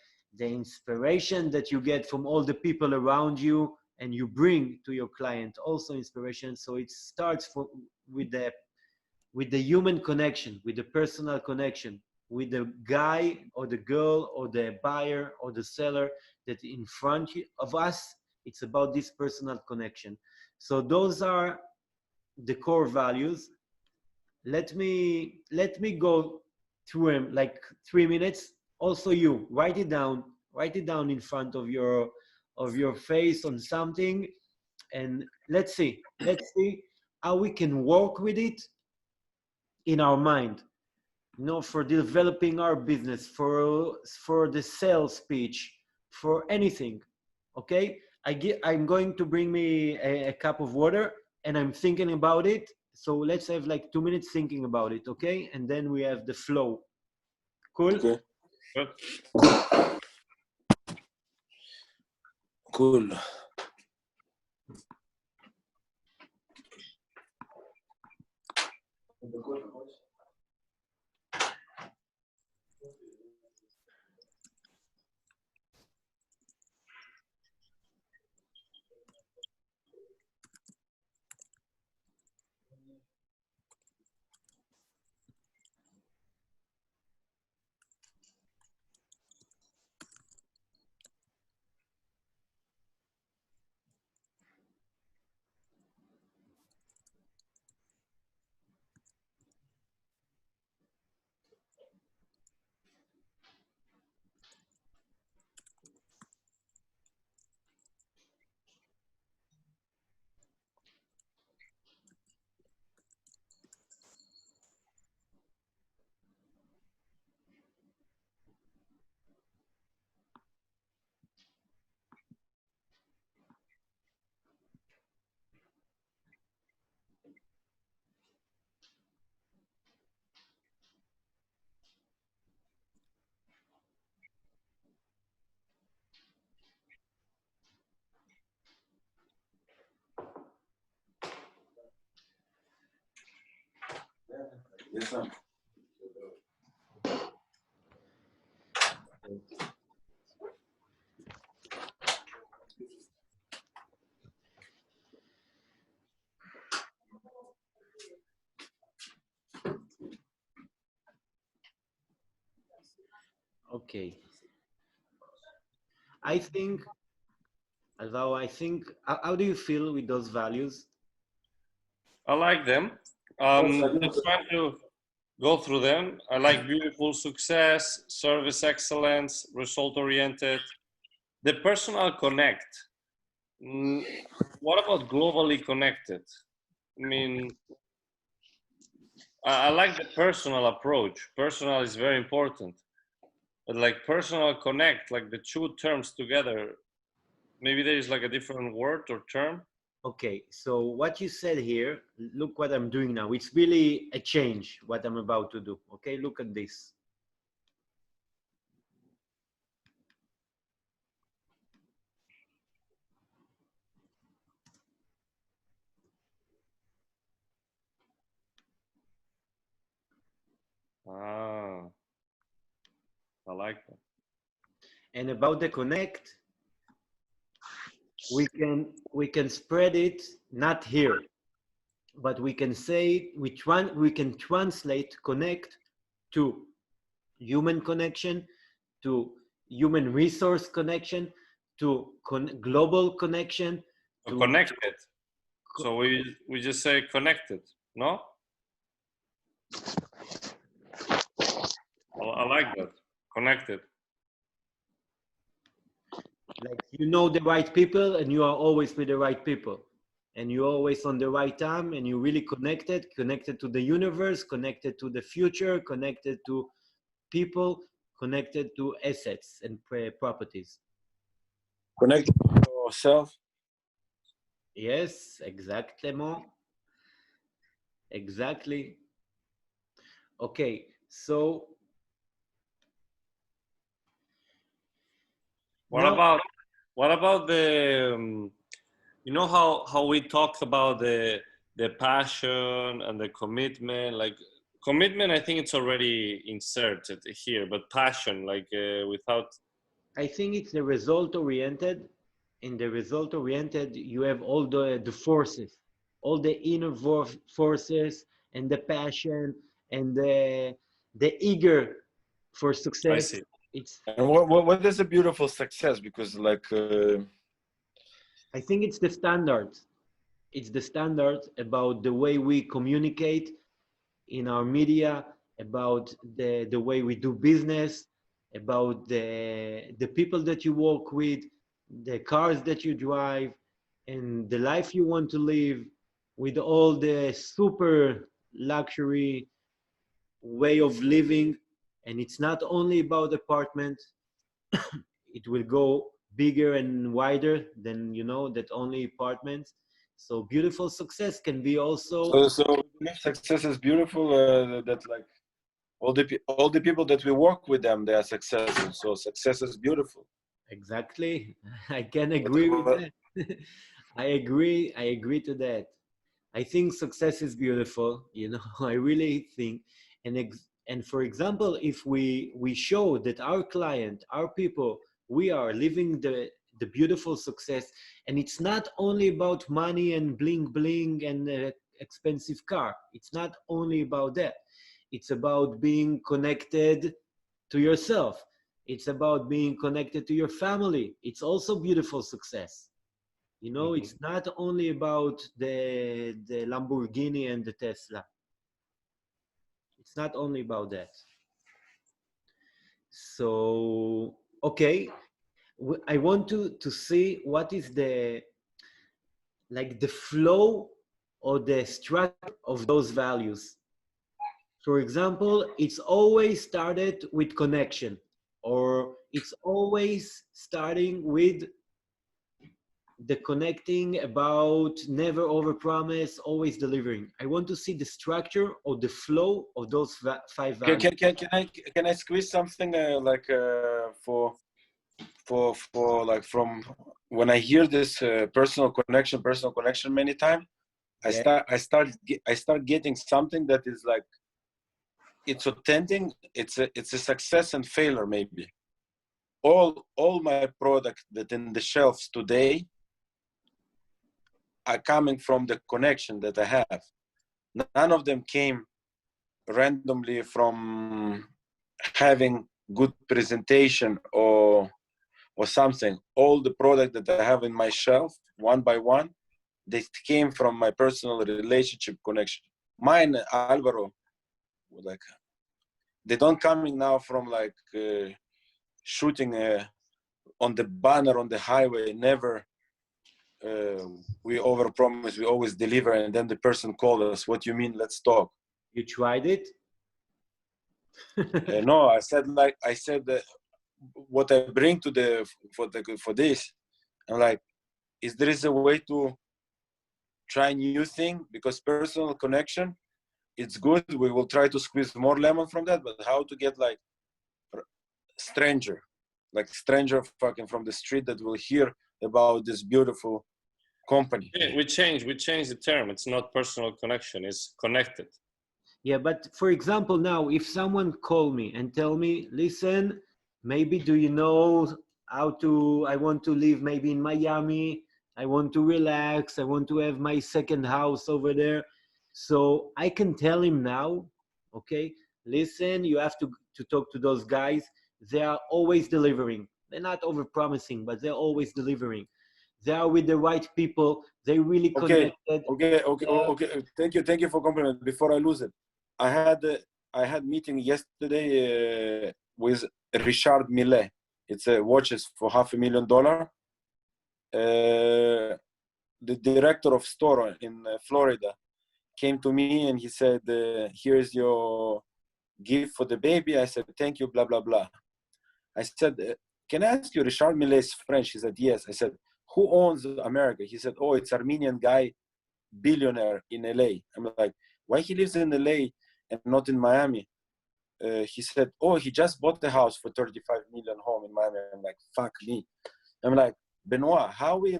inspiration that you get from all the people around you, and you bring to your client also inspiration. So it starts with the human connection, with the personal connection, with the guy or the girl or the buyer or the seller that in front of us. It's about this personal connection. So those are the core values. Let me go through them like 3 minutes. Also, you write it down in front of your face on something, and let's see how we can work with it in our mind, for developing our business, for the sales pitch, for anything. Okay, I'm going to bring me a cup of water, and I'm thinking about it. So let's have like 2 minutes thinking about it, okay? And then we have the flow. Cool? Okay. Cool. Yes, sir. Okay. I think, Alvaro, how do you feel with those values? I like them. Yes, I do. Just trying to go through them. I like beautiful success, service excellence, result oriented, the personal connect. Mm, what about globally connected? I mean, I like the personal approach. Personal is very important, but like personal connect, like the two terms together, maybe there is like a different word or term. Okay, so what you said here, look what I'm doing now. It's really a change, what I'm about to do. Okay, look at this. Ah, I like that. And about the connect, we can spread it not here, but we can say we can translate connect to human connection, to human resource connection, to global connection, So to connected. So we just say connected, no? I like that. Connected. like you know the right people and you are always with the right people and you're always on the right time and you're really connected to the universe, connected to the future, connected to people, connected to assets and properties. Connect yourself. Yes, exactly. Okay, so What now about the you know how we talked about the passion and the commitment, like commitment I think it's already inserted here, but passion like without. I think it's the result oriented. In the result oriented, you have all the forces, all the inner forces and the passion and the eager for I success. see. It's And what is a beautiful success? Because like I think it's the standard. It's the standard about the way we communicate in our media, about the way we do business, about the people that you work with, the cars that you drive, and the life you want to live with all the super luxury way of living. And it's not only about apartment, it will go bigger and wider than that only apartments. So beautiful success can be also so success is beautiful. That like all the people that we work with them, they are successful. So success is beautiful. exactly. I can agree with that. I agree to that. I think success is beautiful, I really think. And for example, if we show that our client, our people, we are living the beautiful success, and it's not only about money and bling bling and expensive car. It's not only about that. It's about being connected to yourself. It's about being connected to your family. It's also beautiful success. Mhm. It's not only about the Lamborghini and the Tesla. It's not only about that. So, okay, I want to see what is the flow or the structure of those values. For example, it's always started with connection, or it's always starting with the connecting about never overpromise, always delivering. I want to see the structure or the flow of those five values. Can I squeeze something for like from when I hear this personal connection many times, I start getting something that is like it's authentic. It's a success and failure maybe. All my products that in the shelves today are coming from the connection that I have. None of them came randomly from having good presentation or something. All the product that I have in my shelf, one by one, they came from my personal relationship connection. Mine, Alvaro, like they don't coming now from like shooting on the banner on the highway. Never. We overpromise, we always deliver, and then the person called us. What you mean? Let's talk. You tried it? No, I said what I bring to for this. I'm like, is there is a way to try new thing, because personal connection, it's good. We will try to squeeze more lemon from that, but how to get like stranger fucking from the street that will hear about this beautiful company. Yeah, we changed the term. It's not personal connection, it's connected. Yeah, but for example, now if someone call me and tell me, listen, maybe do you know I want to live maybe in Miami, I want to relax, I want to have my second house over there. So I can tell him now, okay, listen, you have to talk to those guys. They are always delivering. They're not over promising, but they're always delivering. They are with the right people. They really connected. Okay. Thank you for compliment. Before I lose it, I had meeting yesterday with Richard Millet. It's watches for $500,000. The director of store in Florida came to me and he said, "Here's your gift for the baby." I said, "Thank you." Blah blah blah. I said, "Can I ask you, Richard Millet is French?" He said, "Yes." I said, "Who owns America?" He said, "Oh, it's Armenian guy, billionaire in LA." I'm like, "Why he lives in LA and not in Miami?" He said, "Oh, he just bought the house for 35 million home in Miami." I'm like, "Fuck me." I'm like, "Benoit, how we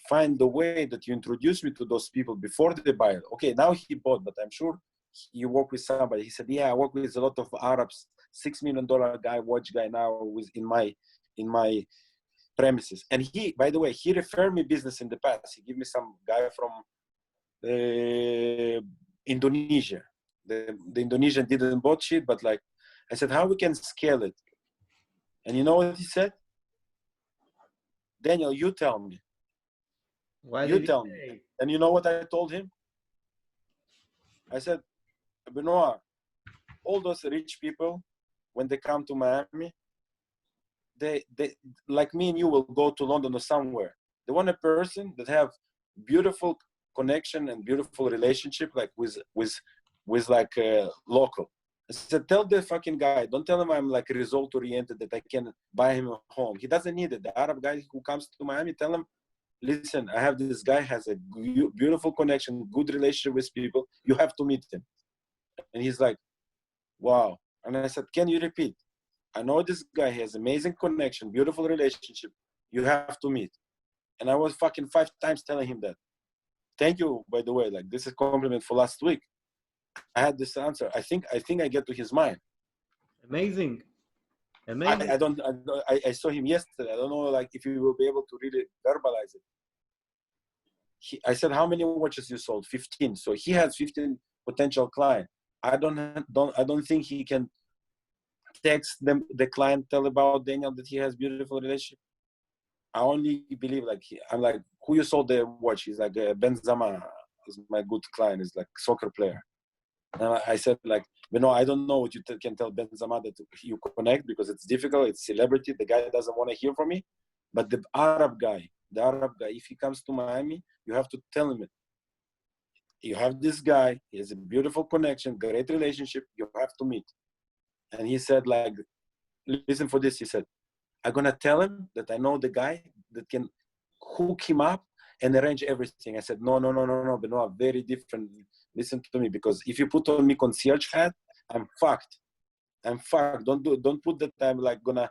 find the way that you introduce me to those people before they buy it?" Okay, now he bought, but I'm sure you work with somebody. He said, "Yeah, I work with a lot of Arabs, $6 million guy, watch guy now was in my premises." And he, by the way, he referred me business in the past. He gave me some guy from Indonesia. The Indonesian didn't bought shit, but like, I said, how we can scale it? And you know what he said? "Daniel, you tell me." You tell me. And you know what I told him? I said, "Benoit, all those rich people, when they come to Miami, they like me and you will go to London or somewhere. They want a person that have beautiful connection and beautiful relationship, like with like local." I said, "Tell the fucking guy, don't tell him I'm like result oriented, that I can buy him a home. He doesn't need it. The Arab guy who comes to Miami, tell him, listen, I have this guy has a beautiful connection, good relationship with people. You have to meet him." And he's like, "Wow." And I said, "Can you repeat?" "I know this guy has amazing connection, beautiful relationship. You have to meet." And I was fucking 5 times telling him that. Thank you, by the way. Like, this is compliment for last week. I had this answer. I think I get to his mind. Amazing. I saw him yesterday. I don't know, like, if you will be able to really verbalize it. I said, "How many watches you sold?" 15. So he has 15 potential clients. I don't think he can text them, the client, tell about Daniel that he has beautiful relationship. I only believe like I'm like, "Who you sold the watch?" He's like, "Benzema is my good client. Is like soccer player." And I said like, "No, I don't know what you can tell Benzema that you connect, because it's difficult. It's celebrity. The guy doesn't want to hear from me. But the Arab guy, if he comes to Miami, you have to tell him it. You have this guy. He has a beautiful connection, great relationship. You have to meet." And he said like, listen for this. He said, "I'm going to tell him that I know the guy that can hook him up and arrange everything." I said, no, Benoit, very different. Listen to me, because if you put on me concierge hat, I'm fucked. Don't put that I'm like going to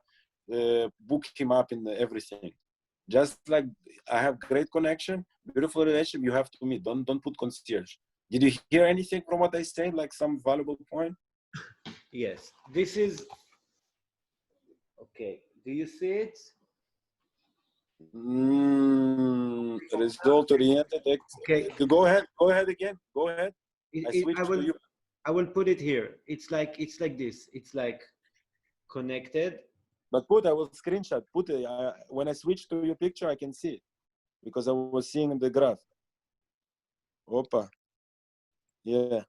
book him up in everything. Just like I have great connection, beautiful relationship, you have to meet. Don't put concierge. Did you hear anything from what I said, like some valuable point? Yes, this is, okay. Do you see it? Result oriented. Okay. Go ahead again. Go ahead. I switch to you. I will put it here. It's like this. It's like connected. But I will screenshot. When I switch to your picture, I can see it because I was seeing the graph. Opa. Yeah,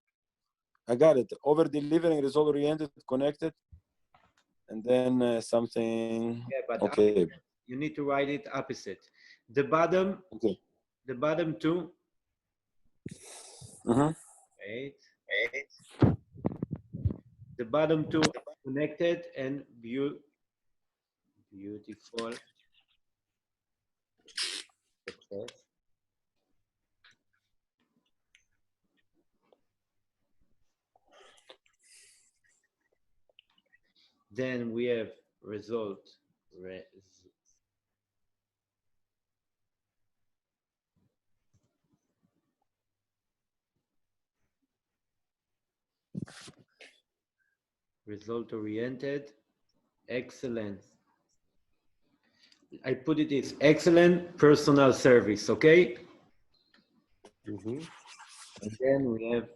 I got it. Over delivering, result oriented, connected, and then something. Yeah, but okay. You need to write it opposite. The bottom. Okay. The bottom two. Wait. The bottom two connected and beautiful success. Then we have result. Result oriented, excellence. I put it as excellent personal service, okay? And then we have.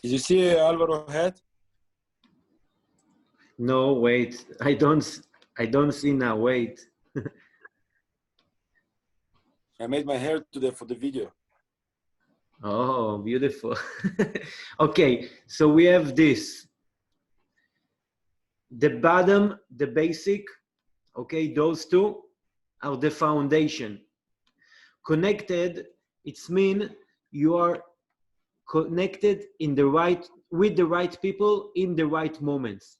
Did you see Alvaro head? No, wait. I don't see now. Wait. I made my hair today for the video. Oh, beautiful. Okay, so we have this. The bottom, the basic, okay, those two are the foundation. Connected, it's mean you are connected in the right, with the right people in the right moments.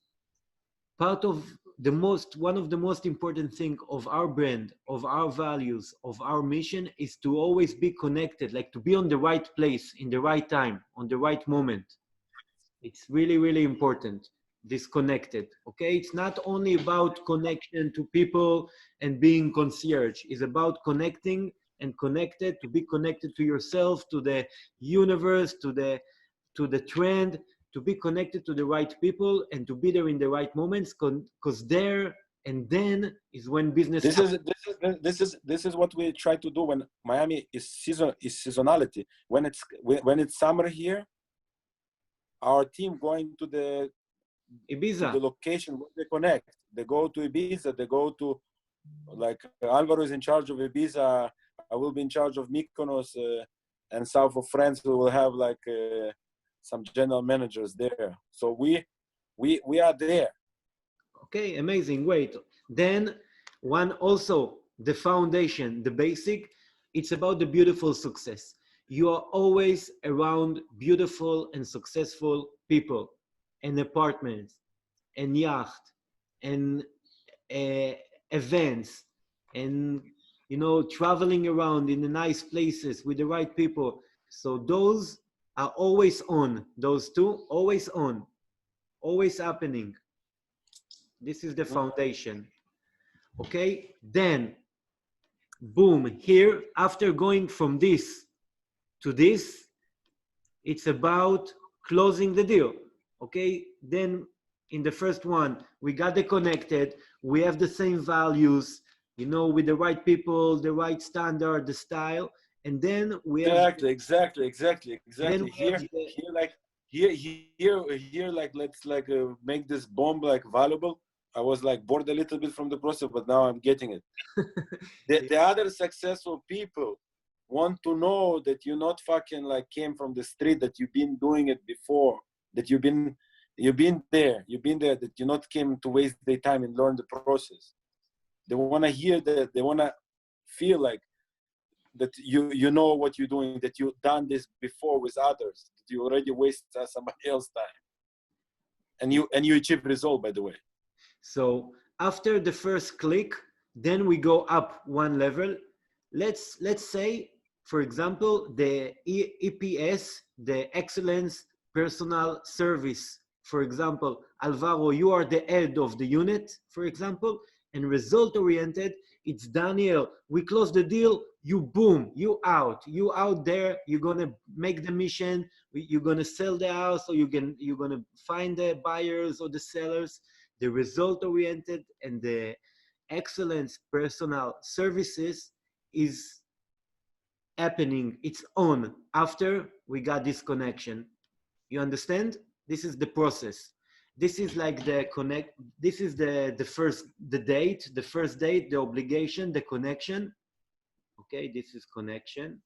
Part of one of the most important thing of our brand, of our values, of our mission is to always be connected, like to be on the right place, in the right time, on the right moment. It's really, really important, disconnected, okay? It's not only about connection to people and being concierge. It's about connecting and connected, to be connected to yourself, to the universe, to the trend, to be connected to the right people and to be there in the right moments, because there and then is when business. This is what we try to do when Miami is seasonality. When it's summer here, our team going to the Ibiza, to the location where they connect. They go to Ibiza. They go to, like, Alvaro is in charge of Ibiza. I will be in charge of Mykonos and south of France. We will have like some general managers there. So we are there. Okay, amazing. Wait, then one also the foundation, the basic. It's about the beautiful success. You are always around beautiful and successful people, and apartments, and yacht, and events, and traveling around in the nice places with the right people. So those are always on. Those two always on, always happening. This is the foundation. Okay, then boom, here after going from this to this, it's about closing the deal. Okay, then in the first one we got the connected, we have the same values, with the right people, the right standard, the style, and then we have exactly here like let's like make this bomb like valuable. I was like bored a little bit from the process, but now I'm getting it. The other successful people want to know that you not fucking like came from the street, that you've been doing it before, that you've been there, that you not came to waste their time and learn the process. They want to hear that, they want to feel like that you know what you're doing, that you've done this before with others, that you already wasted somebody else's time, and you achieve result, by the way. So after the first click, then we go up one level. Let's say, for example, the EPS, the excellence personal service. For example, Alvaro, you are the head of the unit, for example, and result oriented, it's Daniel. We close the deal. you boom, you out there, you're gonna make the mission, you're gonna sell the house, or you're gonna find the buyers or the sellers. The result oriented and the excellence personal services is happening, it's on after we got this connection. You understand? This is the process. This is like the connect, this is the first, the date, the first date, the obligation, the connection. Okay, this is connection.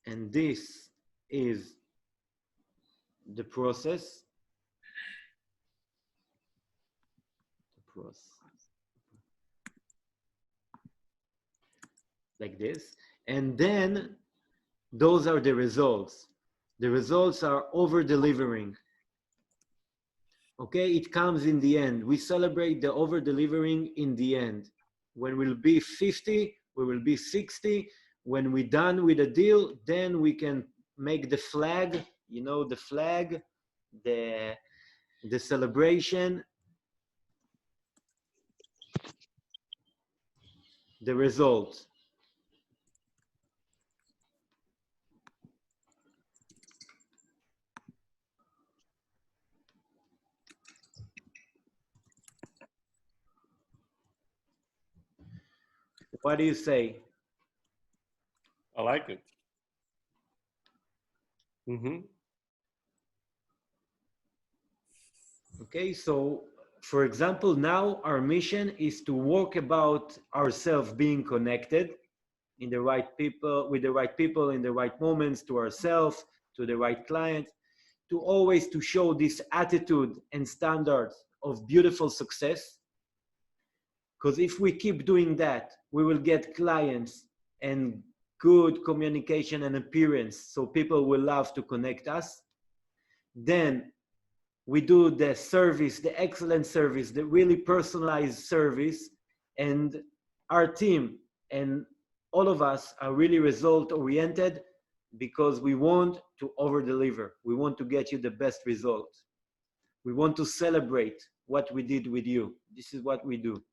And this is the process. The process. Like this. And then those are the results. The results are over delivering. Okay, it comes in the end. We celebrate the over delivering in the end. When we'll be 50, we will be 60. When we're done with a deal, then we can make the flag, you know, the flag, the celebration, the result. What do you say? I like it. Mm-hmm. Okay, so for example, now our mission is to work about ourselves being connected in the right people, with the right people in the right moments, to ourselves, to the right client, to always to show this attitude and standards of beautiful success. Because if we keep doing that, we will get clients and good communication and appearance, so people will love to connect us. Then we do the service, the excellent service, the really personalized service, and our team and all of us are really result oriented because we want to over deliver. We want to get you the best result. We want to celebrate what we did with you. This is what we do.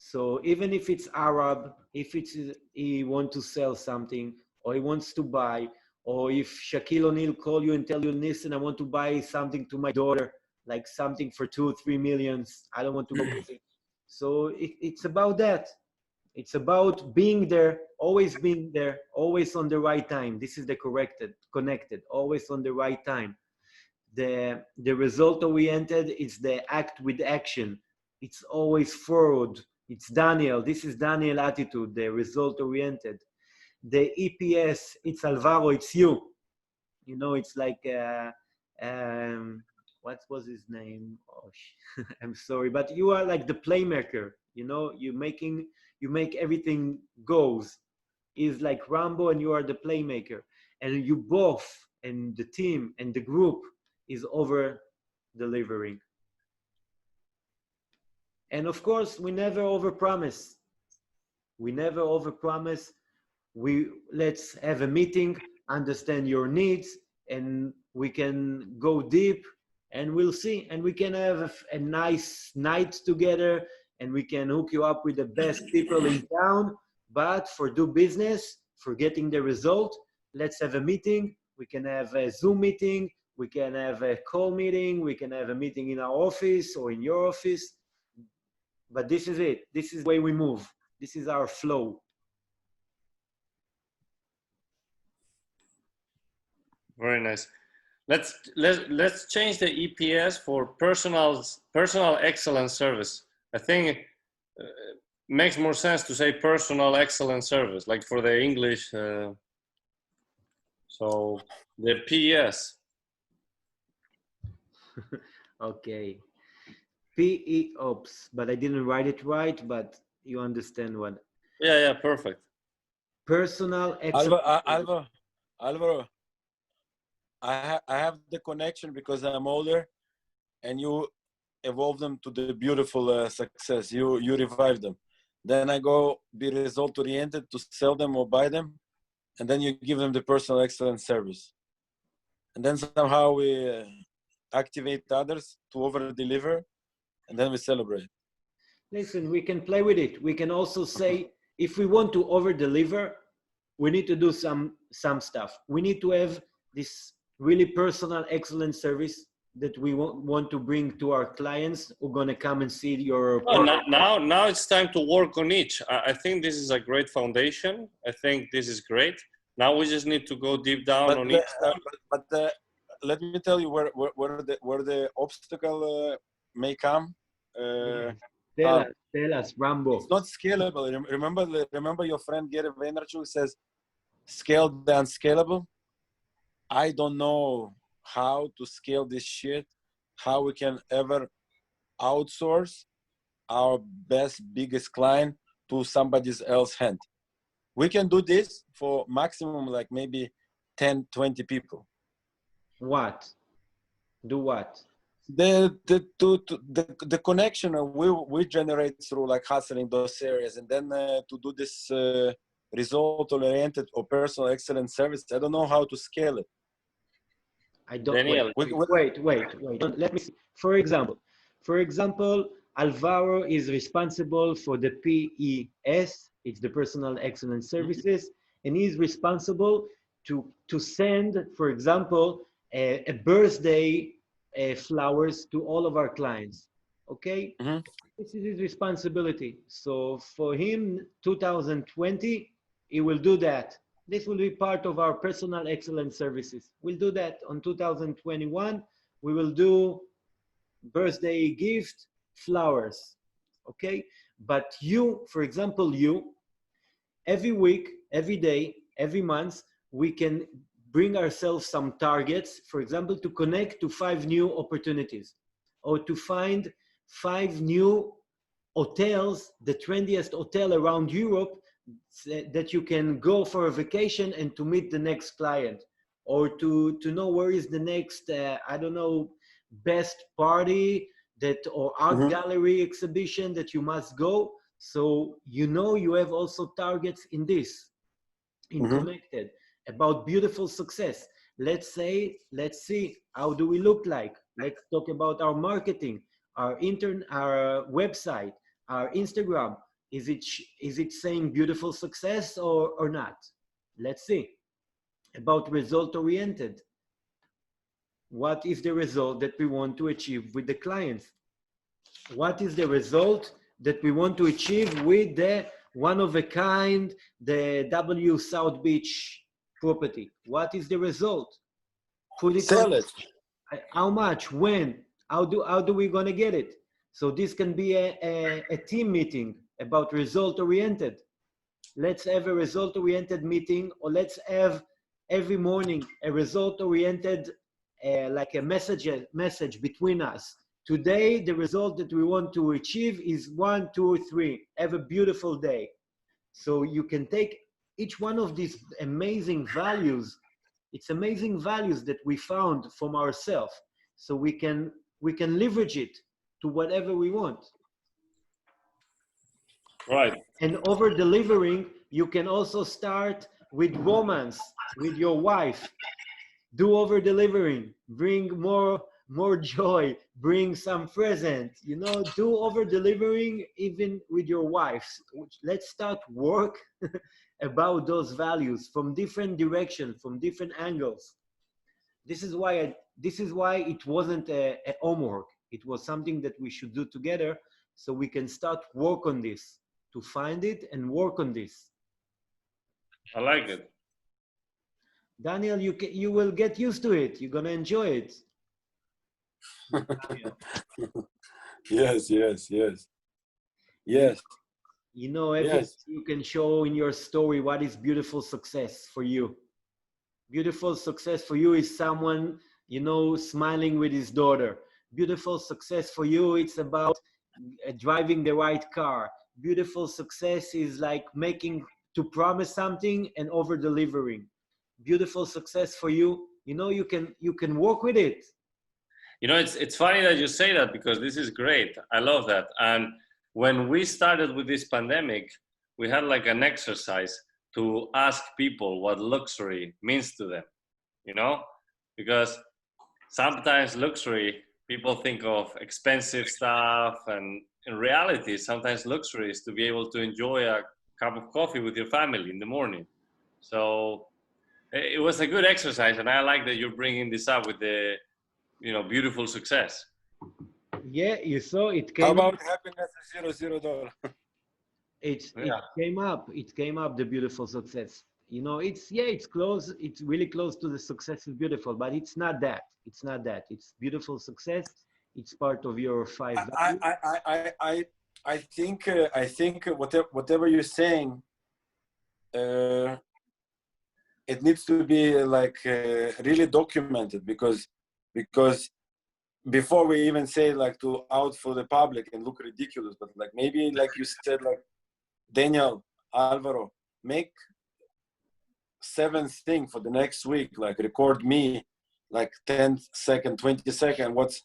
So even if it's Arab, if it's he wants to sell something or he wants to buy, or if Shaquille O'Neal call you and tell you, listen, I want to buy something to my daughter, like something for 2 or 3 millions, I don't want to go crazy. So it's about that. It's about being there, always on the right time. This is the connected, always on the right time. The result oriented is the act with action. It's always forward. It's Daniel. This is Daniel attitude, the result oriented. The EPS, it's Alvaro, it's you. You know, it's like, what was his name? Oh, I'm sorry, but you are like the playmaker. You know, you make everything goes. Is like Rambo, and you are the playmaker, and you both, and the team and the group is over delivering. And of course, we never overpromise. We never overpromise. Let's have a meeting, understand your needs, and we can go deep, and we'll see. And we can have a nice night together, and we can hook you up with the best people in town. But for do business, for getting the result, let's have a meeting. We can have a Zoom meeting. We can have a call meeting. We can have a meeting in our office or in your office. But this is it. This is the way we move. This is our flow. Very nice. Let's change the EPS for personal excellence service. I think it makes more sense to say personal excellence service, like for the English. So the PS. Okay. PE ops, but I didn't write it right, but you understand what. Yeah, perfect. Personal excellence. Alvaro, I have the connection because I'm older, and you evolve them to the beautiful success. You revive them. Then I go be result oriented to sell them or buy them, and then you give them the personal excellence service. And then somehow we activate others to over deliver, and then we celebrate. Listen, we can play with it. We can also say, if we want to over deliver, we need to do some stuff. We need to have this really personal, excellent service that we want to bring to our clients who are going to come and see your product. Now it's time to work on each. I think this is a great foundation. I think this is great. Now we just need to go deep down on each one. But let me tell you where the obstacle may come. Tell us, Rambo. It's not scalable. Remember your friend Gary Vaynerchuk says, scale the unscalable. I don't know how to scale this shit, how we can ever outsource our biggest client to somebody else's hand. We can do this for maximum like maybe 10, 20 people. What? Do what? The connection we generate through like hustling those areas, and then to do this result-oriented or personal excellence service. I don't know how to scale it. I don't. Daniel, wait. Let me see. For example, Alvaro is responsible for the PES. It's the personal excellence services, and he's responsible to send, for example, a birthday flowers to all of our clients. Okay, this is his responsibility. So for him, 2020, he will do that. This will be part of our personal excellence services. We'll do that on 2021. We will do birthday gift, flowers, okay? But you, for example, every week, every day, every month, we can bring ourselves some targets, for example, to connect to 5 new opportunities or to find 5 new hotels, the trendiest hotel around Europe that you can go for a vacation and to meet the next client, or to know where is the next, I don't know, best party or art gallery exhibition that you must go. So you have also targets in this, in connected, about beautiful success. Let's see how do we look like. Let's talk about our marketing, our website, our Instagram. Is it saying beautiful success or not? Let's see. About result oriented. What is the result that we want to achieve with the clients? What is the result that we want to achieve with the one of a kind, the W South Beach property? What is the result? Put it Sell it. How much? When? How do we gonna get it? So this can be a team meeting about result oriented. Let's have a result oriented meeting, or let's have every morning a result oriented like a message between us. Today, the result that we want to achieve is 1, 2, 3. Have a beautiful day. So you can take each one of these amazing values. It's amazing values that we found from ourselves. So we can leverage it to whatever we want. Right. And over delivering, you can also start with romance with your wife. Do over delivering, bring more joy, bring some present, do over delivering even with your wives. Let's start work about those values from different directions, from different angles. This is why it wasn't a homework. It was something that we should do together, so we can start work on this, to find it and work on this. I like it. Daniel, you will get used to it. You're gonna enjoy it. Yes. You can show in your story what is beautiful success for you. Beautiful success for you is someone, smiling with his daughter. Beautiful success for you, it's about driving the right car. Beautiful success is like to promise something and over delivering. Beautiful success for you, you can work with it. It's funny that you say that, because this is great. I love that. And when we started with this pandemic, we had like an exercise to ask people what luxury means to them, because sometimes luxury people think of expensive stuff, and in reality, sometimes luxury is to be able to enjoy a cup of coffee with your family in the morning. So it was a good exercise, and I like that you're bringing this up with the, beautiful success. Yeah, you saw it How came about up. happiness is $0? It came up the beautiful success. It's close, it's really close to the success is beautiful, but it's not that. It's not that. It's beautiful success. It's part of your five values. I think whatever you're saying, it needs to be like really documented, because before we even say like to out for the public and look ridiculous, but like maybe like you said, like Daniel, Alvaro, make 7th thing for the next week, like record me like 10-second, 20-second, what's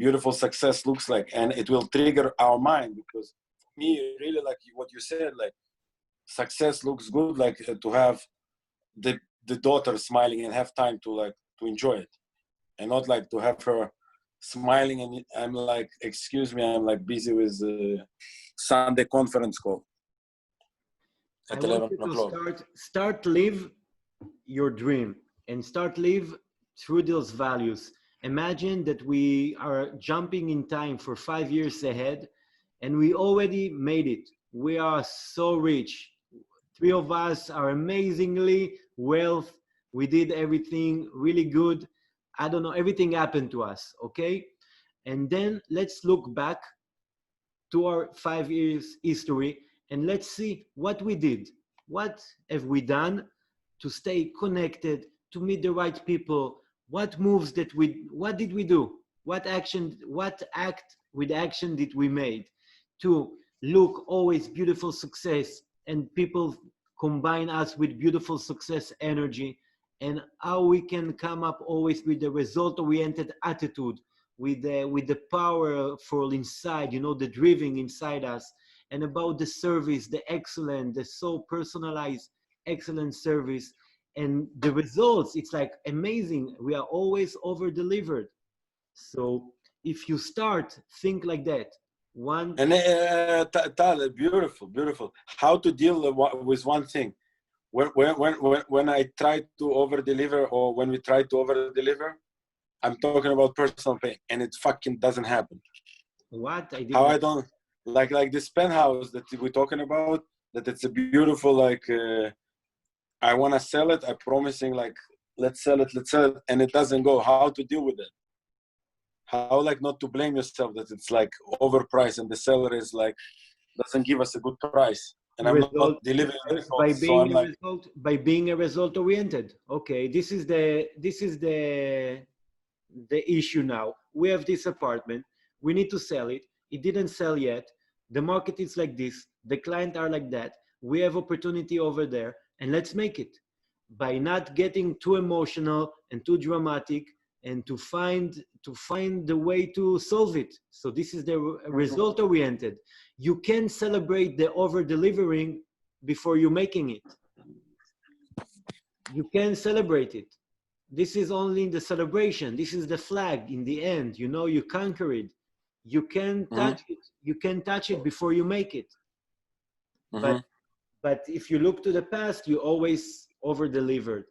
beautiful success looks like, and it will trigger our mind. Because for me, really, like what you said, like success looks good, like to have the daughter smiling and have time to like to enjoy it, and not like to have her smiling and I'm like, excuse me, I'm like busy with Sunday conference call I at want 11 you to o'clock. start live your dream and start live through those values. Imagine that we are jumping in time for 5 years ahead and we already made it. We are so rich. Three of us are amazingly wealth. We did everything really good. I don't know, everything happened to us, okay? And then let's look back to our 5 years history and let's see what we did. What have we done to stay connected, to meet the right people? What did we do? What act with action did we made to look always beautiful success, and people combine us with beautiful success energy, and how we can come up always with the result oriented attitude, with the powerful inside, the driving inside us, and about the service, the excellent, the so personalized, excellent service, and the results. It's like amazing. We are always over delivered. So if you think like that, one. And Tal, beautiful. How to deal with one thing? When I try to over deliver, or when we try to over deliver, I'm talking about personal pain, and it fucking doesn't happen. What I did? How I don't like this penthouse that we're talking about. That it's a beautiful like. I want to sell it. I'm promising like let's sell it, and it doesn't go. How to deal with it? How like not to blame yourself that it's like overpriced and the seller is like doesn't give us a good price, and I'm not delivering results. By being a result oriented. Okay, this is the issue now. We have this apartment, we need to sell it. It didn't sell yet. The market is like this, the client are like that. We have opportunity over there, and let's make it. By not getting too emotional and too dramatic, and to find the way to solve it. So this is the result oriented. You can celebrate the over delivering before you making it. You can celebrate it. This is only the celebration. This is the flag in the end. You conquer it. You can touch it. You can touch it before you make it. But if you look to the past, you always over delivered.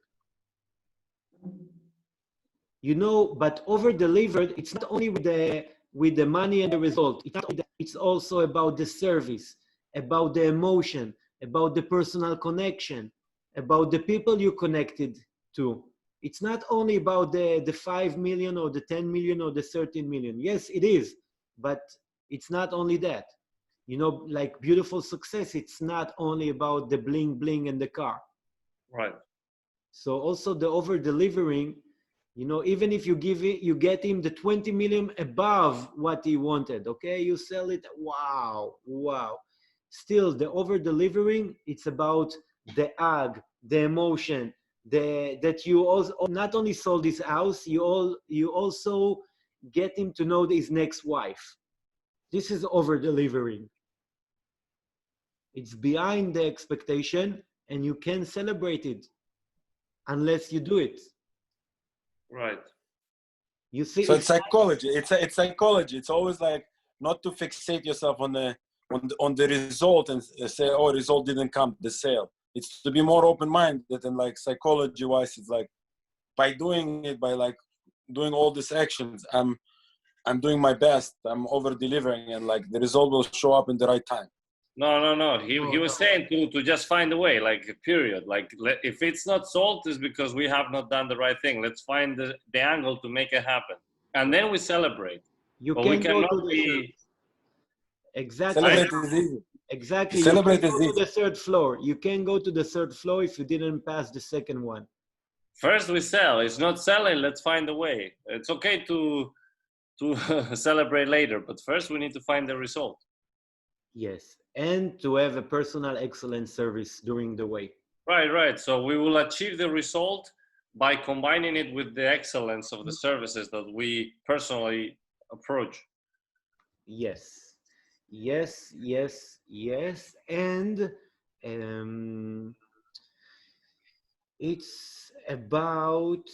But over delivered, it's not only with the money and the result. It's also about the service, about the emotion, about the personal connection, about the people you connected to. It's not only about the 5 million or the 10 million or the 13 million. Yes, it is, but it's not only that. Like beautiful success, it's not only about the bling bling and the car. Right. So also the over delivering, even if you get him the 20 million above what he wanted, okay, you sell it, wow. Still the over delivering, it's about the hug, the emotion, that you also not only sold his house, you also get him to know his next wife. This is over delivering. It's behind the expectation, and you can celebrate it unless you do it. Right. You see, So it's psychology. It's psychology. It's always like not to fixate yourself on the result and say, oh, result didn't come, the sale. It's to be more open-minded, and like psychology-wise, it's like by doing it, by like doing all these actions, I'm doing my best. I'm over-delivering, and like the result will show up in the right time. No. He was saying to just find a way, like a period. Like if it's not sold, it's because we have not done the right thing. Let's find the angle to make it happen, and then we celebrate. You But can we go cannot to the be exactly. Celebrate is easy. Exactly. Celebrate You can is go to easy. the third floor. You can go to the third floor if you didn't pass the second one. first we sell. It's not selling. Let's find a way. It's okay to celebrate later, but first we need to find the result. Yes, and to have a personal excellent service during the way. Right. So we will achieve the result by combining it with the excellence of the services that we personally approach. Yes, and it's about.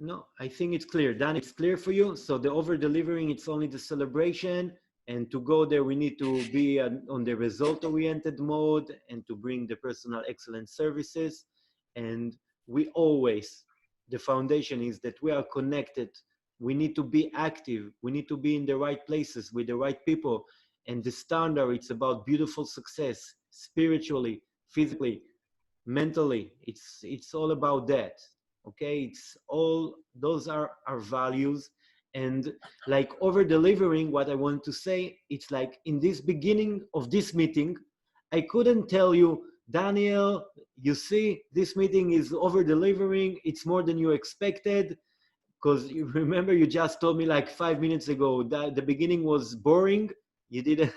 No, I think it's clear. Dan, it's clear for you. So the over delivering, it's only the celebration. And to go there, we need to be on the result oriented mode and to bring the personal excellence services. And we always, the foundation is that we are connected. We need to be active. We need to be in the right places with the right people. And the standard, it's about beautiful success, spiritually, physically, mentally. It's all about that. Okay, it's all those are our values. And like over delivering, what I want to say, it's like in this beginning of this meeting, I couldn't tell you, Daniel, you see this meeting is over delivering, it's more than you expected, because you remember you just told me like 5 minutes ago that the beginning was boring, you didn't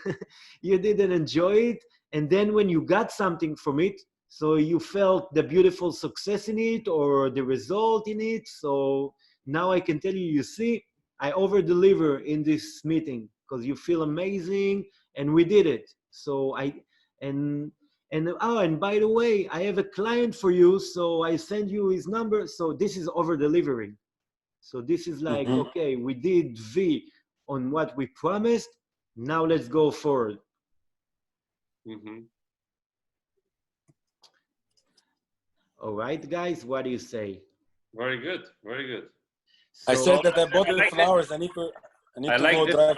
you didn't enjoy it, and then when you got something from it, so you felt the beautiful success in it or the result in it. So now I can tell you, you see, I over deliver in this meeting because you feel amazing and we did it. So and and by the way, I have a client for you, so I send you his number. So this is over delivering. So this is like, okay, we did V on what we promised. Now let's go forward. All right, guys, what do you say? Very good. So, I said that I bought the flowers. I need to go drive.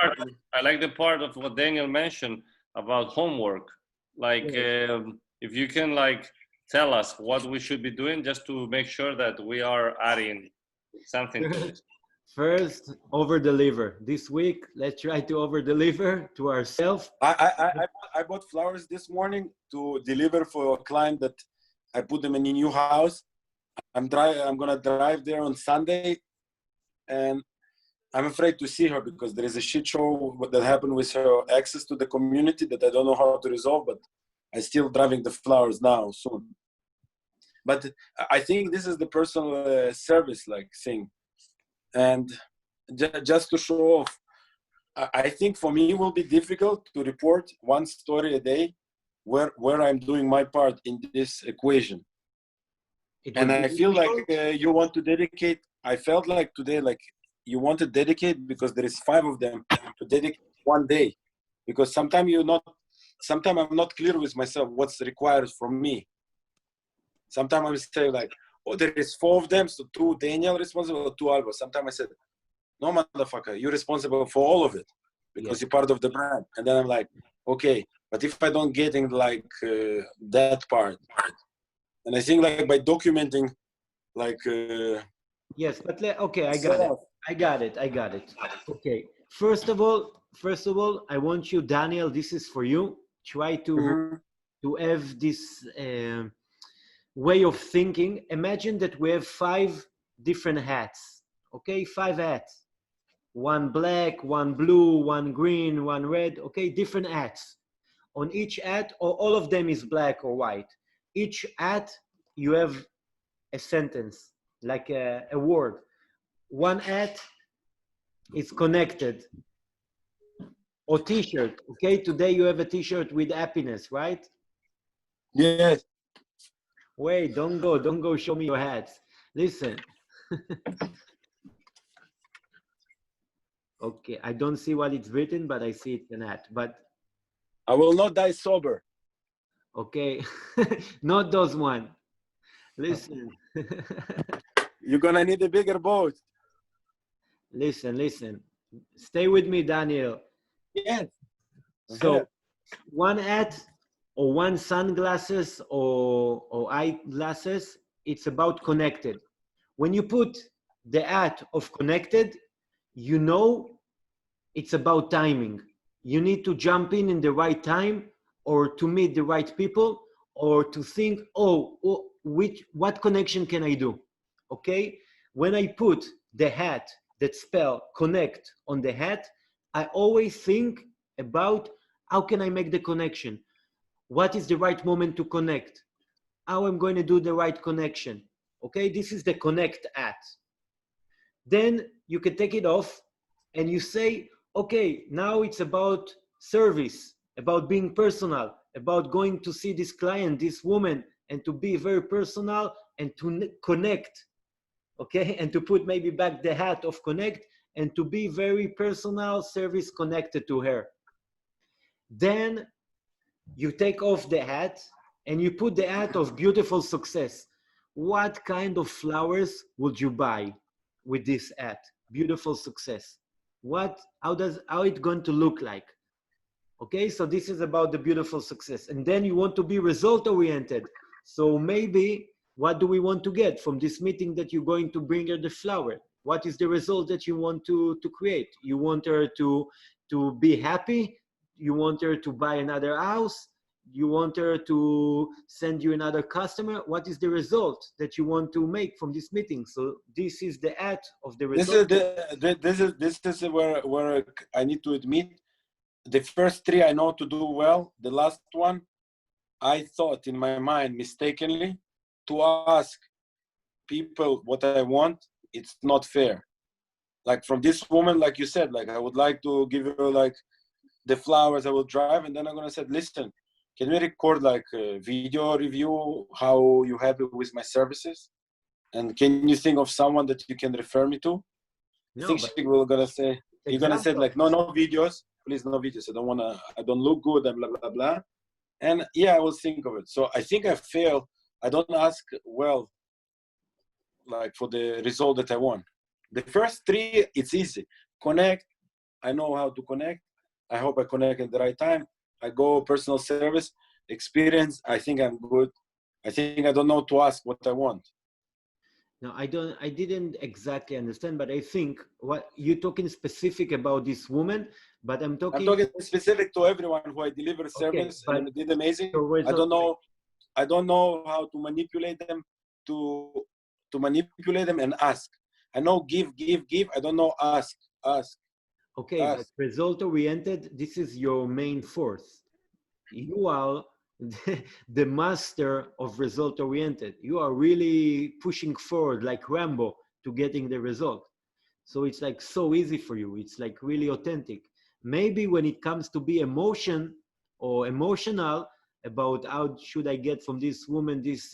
I like the part of what Daniel mentioned about homework. Like, if you can like tell us what we should be doing just to make sure that we are adding something to this. First, over deliver. This week, let's try to over deliver to ourselves. I bought flowers this morning to deliver for a client that I put them in a new house. I'm gonna drive there on Sunday, and I'm afraid to see her because there is a shit show that happened with her access to the community that I don't know how to resolve, but I'm still driving the flowers now soon. But I think this is the personal service like thing. And just to show off, I think for me it will be difficult to report one story a day where I'm doing my part in this equation. And I feel like you want to dedicate, I felt like today, like you want to dedicate because there is 5 of them to dedicate one day. Because sometimes I'm not clear with myself what's required from me. Sometimes I say like, oh, there is 4 of them, so 2 Daniel responsible, 2 Alvaro. Sometimes I said, no, motherfucker, you're responsible for all of it because you're part of the brand. And then I'm like, okay, but if I don't get in like that part, and I think like by documenting, like yes, but okay, I got it. Okay, first of all, I want you, Daniel. This is for you. Try to have this way of thinking. Imagine that we have 5 different hats. Okay, 5 hats. 1 black, 1 blue, 1 green, 1 red. Okay, different hats. On each hat, or all of them is black or white. Each hat, you have a sentence, like a word. 1 hat is connected. Or t-shirt. Okay, today you have a t-shirt with happiness, right? Yes. Wait, don't go show me your hats. Listen. Okay, I don't see what it's written, but I see it's an ad. But I will not die sober. okay, not those one. Listen, You're gonna need a bigger boat. listen. Stay with me, Daniel. Yes. So one ad or one sunglasses or eyeglasses, it's about connected. When you put the ad of connected, you know it's about timing. You need to jump in the right time or to meet the right people or to think, what connection can I do? Okay? When I put the hat that spell connect on the hat, I always think about how can I make the connection? What is the right moment to connect? How I'm going to do the right connection? Okay, this is the connect at. Then you can take it off and you say, okay, now it's about service, about being personal, about going to see this client, this woman, and to be very personal and to connect, okay? And to put maybe back the hat of connect and to be very personal, service connected to her. Then you take off the hat and you put the hat of beautiful success. What kind of flowers would you buy with this hat? Beautiful success. How it going to look like? Okay, so this is about the beautiful success. And then you want to be result oriented. So maybe what do we want to get from this meeting that you're going to bring her the flower? What is the result that you want to create? You want her to be happy? You want her to buy another house? You want her to send you another customer? What is the result that you want to make from this meeting? So this is the ad of the result. This is where I need to admit, the first three I know to do well. The last one, I thought in my mind mistakenly to ask people what I want. It's not fair. Like from this woman, like you said, like I would like to give her like the flowers I will drive, and then I'm gonna say, listen, can we record like a video review how you happy with my services? And can you think of someone that you can refer me to? No, I think she will gonna say, you're gonna say like, no videos, please, no videos. I don't look good and blah, blah, blah. And yeah, I will think of it. So I think I fail. I don't ask well, like for the result that I want. The first three, it's easy. Connect. I know how to connect. I hope I connect at the right time. I go personal service, experience. I think I'm good. I think I don't know to ask what I want. No, I didn't exactly understand, but I think what you're talking specific about this woman, but I'm talking specific to everyone who I deliver service and did amazing. I don't know how to manipulate them to manipulate them and ask. I know give. I don't know ask. Okay, but result oriented, this is your main force. You are the master of result oriented. You are really pushing forward like Rambo to getting the result. So it's like so easy for you. It's like really authentic. Maybe when it comes to be emotion or emotional about how should I get from this woman this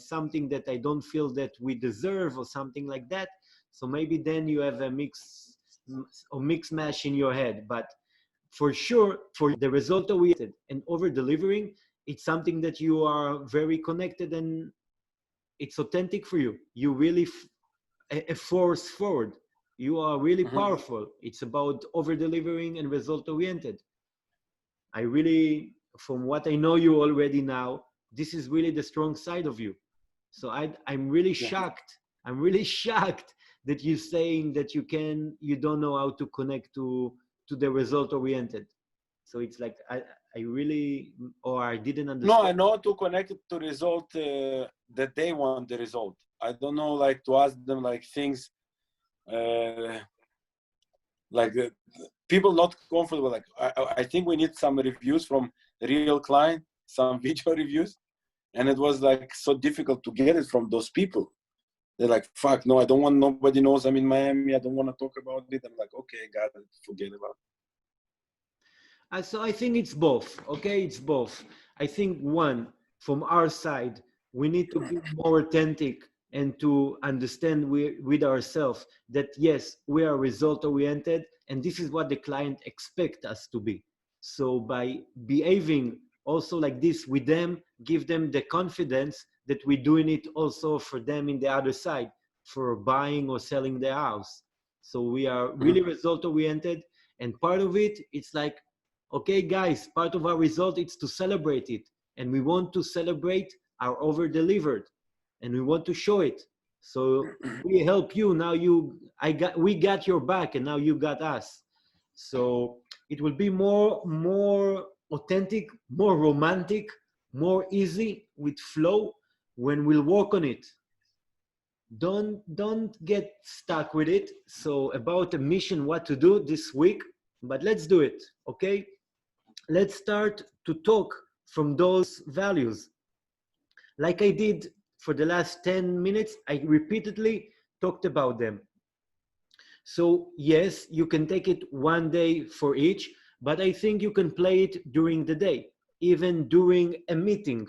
something that I don't feel that we deserve or something like that. So maybe then you have a mix mash in your head. But for sure, for the result oriented and over delivering, it's something that you are very connected and it's authentic for you. You really a force forward. You are really powerful. It's about over delivering and result oriented. I really, from what I know you already now, this is really the strong side of you. So I'm really shocked. I'm really shocked that you're saying that you don't know how to connect to the result oriented. So it's like I really, or I didn't understand. No, I know to connect it to result that they want the result. I don't know, like to ask them like things, like people not comfortable. Like I think we need some reviews from real client, some video reviews, and it was like so difficult to get it from those people. They're like, fuck, no, I don't want nobody knows I'm in Miami. I don't want to talk about it. I'm like, okay, got it, forget about it. So I think it's both. Okay, it's both. I think one, from our side, we need to be more authentic and to understand with ourselves that yes, we are result oriented and this is what the client expect us to be. So by behaving also like this with them, give them the confidence that we're doing it also for them in the other side, for buying or selling their house. So we are really result oriented, and part of it, it's like, okay guys, part of our result is to celebrate it, and we want to celebrate our over delivered, and we want to show it. So we help you now. We got your back, and now you got us. So it will be more authentic, more romantic, more easy with flow when we'll work on it. Don't get stuck with it. So about a mission, what to do this week, but let's do it, okay? Let's start to talk from those values. Like I did for the last 10 minutes, I repeatedly talked about them. So yes, you can take it one day for each, but I think you can play it during the day, even during a meeting.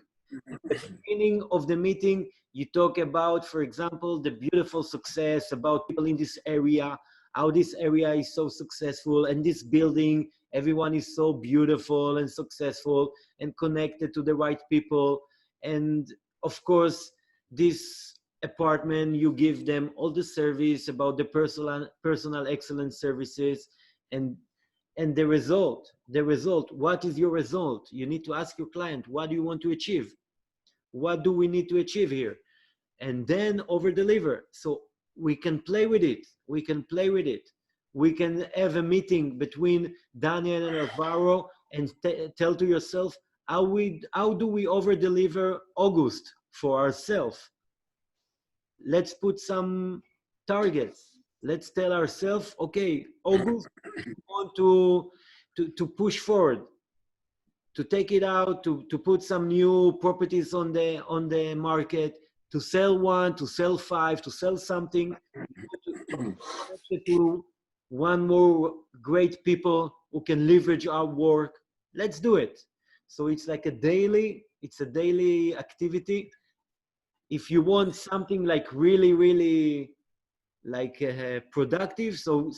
At the beginning of the meeting, you talk about, for example, the beautiful success about people in this area, how this area is so successful, and this building, everyone is so beautiful and successful and connected to the right people. And of course, this apartment, you give them all the service about the personal excellence services, and the result, what is your result? You need to ask your client, what do you want to achieve? What do we need to achieve here? And then over deliver. So we can play with it. We can play with it. We can have a meeting between Daniel and Alvaro and tell to yourself, how do we over deliver August for ourselves? Let's put some targets. Let's tell ourselves, okay, August, we want to push forward, to take it out, to put some new properties on the market, to sell one, to sell five, to sell something, to one more great people who can leverage our work. Let's do it. So it's like a daily activity. If you want something like really like productive, so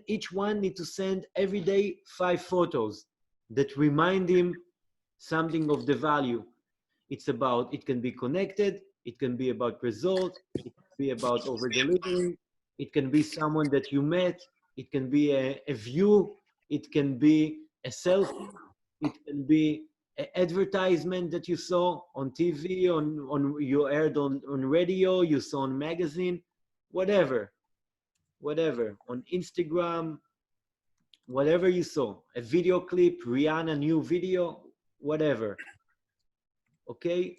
each one need to send every day 5 photos that remind him something of the value. It can be connected, it can be about results, it can be about over delivering, it can be someone that you met, it can be a view, it can be a selfie, it can be an advertisement that you saw on TV, you heard on radio, you saw on magazine, whatever, on Instagram, whatever you saw, a video clip, Rihanna new video, whatever. Okay.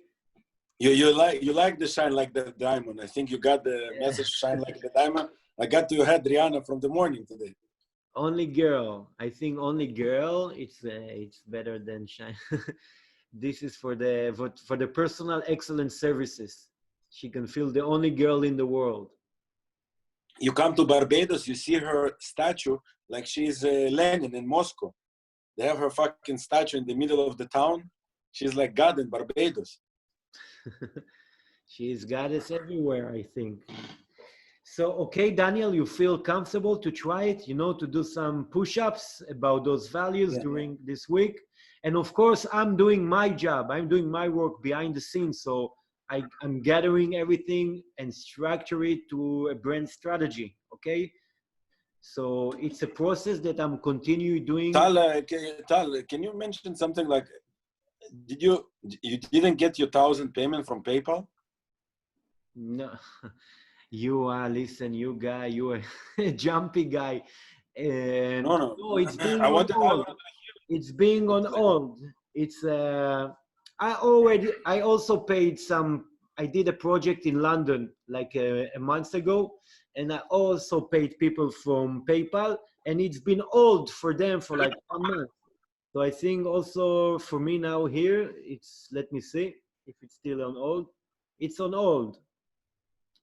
You like the shine like the diamond. I think you got the message shine like the diamond. I got to your head, Rihanna, from the morning today. Only girl. I think only girl. It's better than shine. This is for the personal excellence services. She can feel the only girl in the world. You come to Barbados, you see her statue like she's Lenin in Moscow. They have her fucking statue in the middle of the town. She's like God in Barbados. She's goddess everywhere, I think. So, okay, Daniel, you feel comfortable to try it, to do some push-ups about those values during this week. And of course, I'm doing my job. I'm doing my work behind the scenes. So I'm gathering everything and structure it to a brand strategy, okay? So it's a process that I'm continuing doing. Tal, can you mention something like, you didn't get your 1,000 payment from PayPal? No, listen, you guy, you a jumpy guy. And no, it's being on hold. It's being on hold. It's I also paid I did a project in London like a month ago, and I also paid people from PayPal, and it's been old for them for like 1 month. So I think also for me now here, let me see if it's still on hold. It's on hold.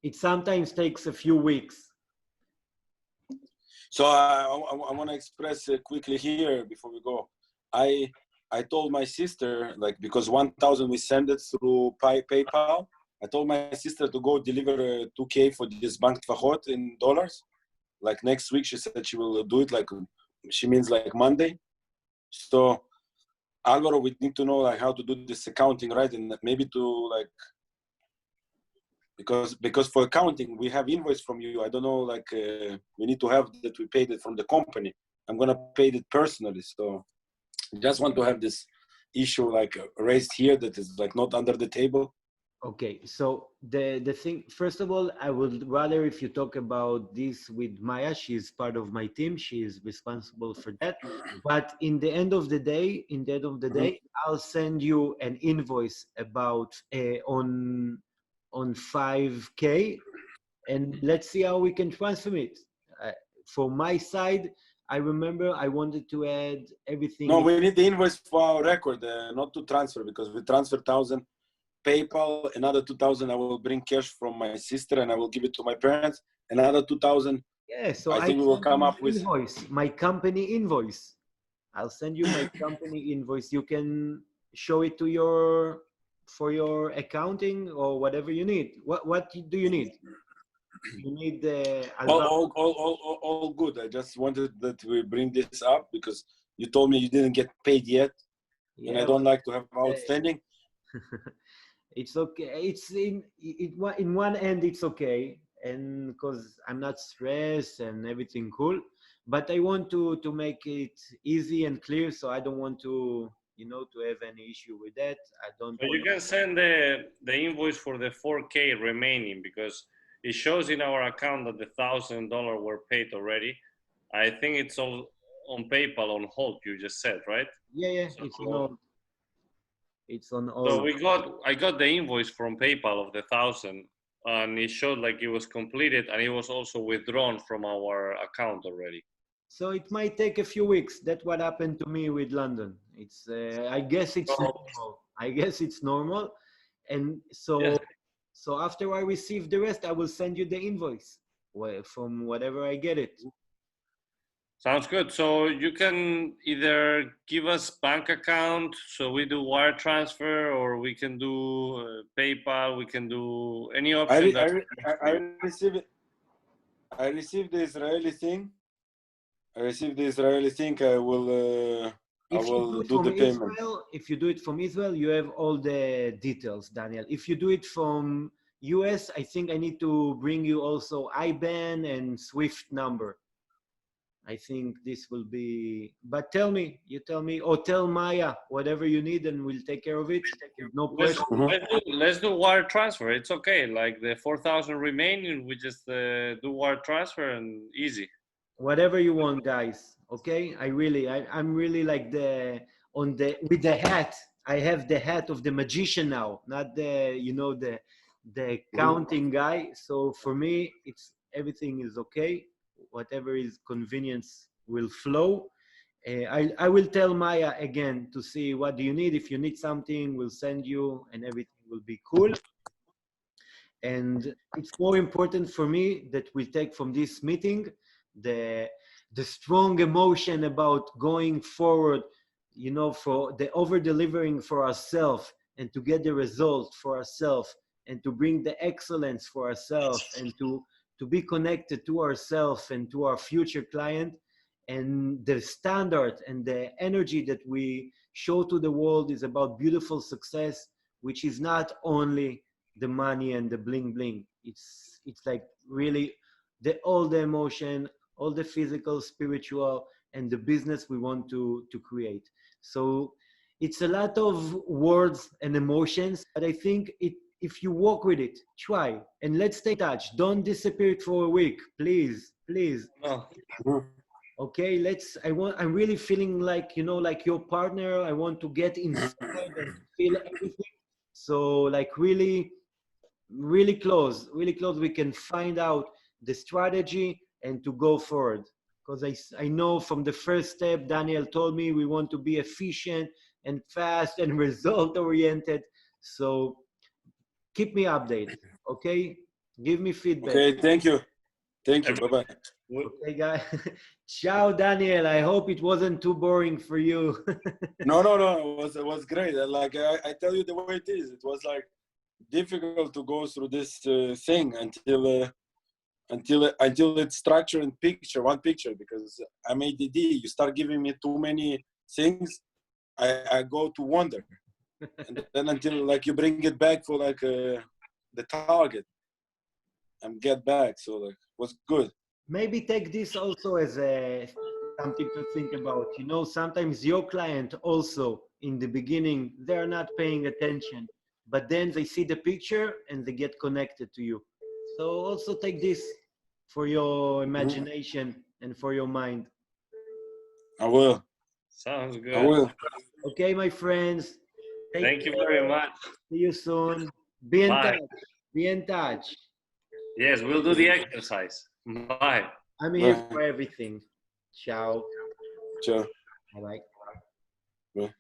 It sometimes takes a few weeks. So I want to express quickly here before we go. I told my sister, like, because 1,000 we send it through PayPal. I told my sister to go deliver 2K for this bank tvachot in dollars. like next week. She said she will do it, like she means like Monday. So Alvaro, we need to know like how to do this accounting, right? And maybe to like, because for accounting we have invoice from you. I don't know, like we need to have that we paid it from the company. I'm gonna pay it personally. So just want to have this issue like raised here that is like not under the table. Okay, so the thing, first of all, I would rather if you talk about this with Maya. She's part of my team. She is responsible for that. But in the end of the day, I'll send you an invoice about on 5K, and let's see how we can transfer it. For my side, I remember I wanted to add everything. No, we need the invoice for our record, not to transfer, because we transfer 1,000 PayPal, another 2,000 I will bring cash from my sister and I will give it to my parents. Another 2,000. Yeah, so I think we will come up with invoice, my company invoice. I'll send you my company invoice. You can show it to for your accounting or whatever you need. What do you need? You need the all good. I just wanted that we bring this up because you told me you didn't get paid yet, and I don't like to have outstanding. It's okay. It's in one end it's okay, and because I'm not stressed and everything cool, but I want to make it easy and clear, so I don't want to to have any issue with that. I don't. So you can send the invoice for the 4K remaining, because it shows in our account that the $1,000 were paid already. I think it's all on PayPal on hold. You just said, right? Yeah, so it's on hold. It's on all. So I got the invoice from PayPal of the 1,000, and it showed like it was completed, and it was also withdrawn from our account already. So it might take a few weeks. That's what happened to me with London. It's I guess it's normal. I guess it's normal, and so Yes. so after I receive the rest, I will send you the invoice from whatever I get it. Sounds good. So you can either give us bank account, so we do wire transfer, or we can do PayPal. We can do any option. I received it. I received the Israeli thing. I will do the payment. If you do it from Israel, you have all the details, Daniel. If you do it from US, I think I need to bring you also IBAN and SWIFT number. I think this will be, but you tell me, or tell Maya, whatever you need, and we'll take care of it. No pressure. Let's do wire transfer. It's okay. Like the 4,000 remaining, we just do wire transfer and easy. Whatever you want, guys. Okay. I'm really like with the hat. I have the hat of the magician now, not the counting guy. So for me, everything is okay. Whatever is convenience will flow. I will tell Maya again to see what do you need. If you need something, we'll send you, and everything will be cool. And it's more important for me that we take from this meeting the strong emotion about going forward, for the over delivering for ourselves and to get the result for ourselves and to bring the excellence for ourselves and to be connected to ourselves and to our future client, and the standard and the energy that we show to the world is about beautiful success, which is not only the money and the bling bling. It's like really all the emotion, all the physical, spiritual, and the business we want to create. So it's a lot of words and emotions, but I think if you walk with it, try, and let's stay in touch. Don't disappear for a week, please. No. Okay, I'm really feeling like, like your partner. I want to get inside and feel everything. So like really close, we can find out the strategy and to go forward. Because I know from the first step, Daniel told me we want to be efficient and fast and result oriented. So keep me updated, okay? Give me feedback. Okay, thank you. Bye-bye. Okay, guys. Ciao, Daniel. I hope it wasn't too boring for you. No. It was great. Like I tell you the way it is. It was like difficult to go through this thing until until it's structured in one picture, because I'm ADD. You start giving me too many things, I go to wonder, and then until like you bring it back for like the target, and get back. So like, was good. Maybe take this also as something to think about. You know, sometimes your client also in the beginning, they're not paying attention, but then they see the picture and they get connected to you. So also take this for your imagination and for your mind. I will. Sounds good. I will. Okay, my friends. Thank you very much. See you soon. Be in Bye. touch. Be in touch. Yes, we'll do the exercise. Bye. I'm here for everything. Ciao. Ciao. Bye-bye. Bye.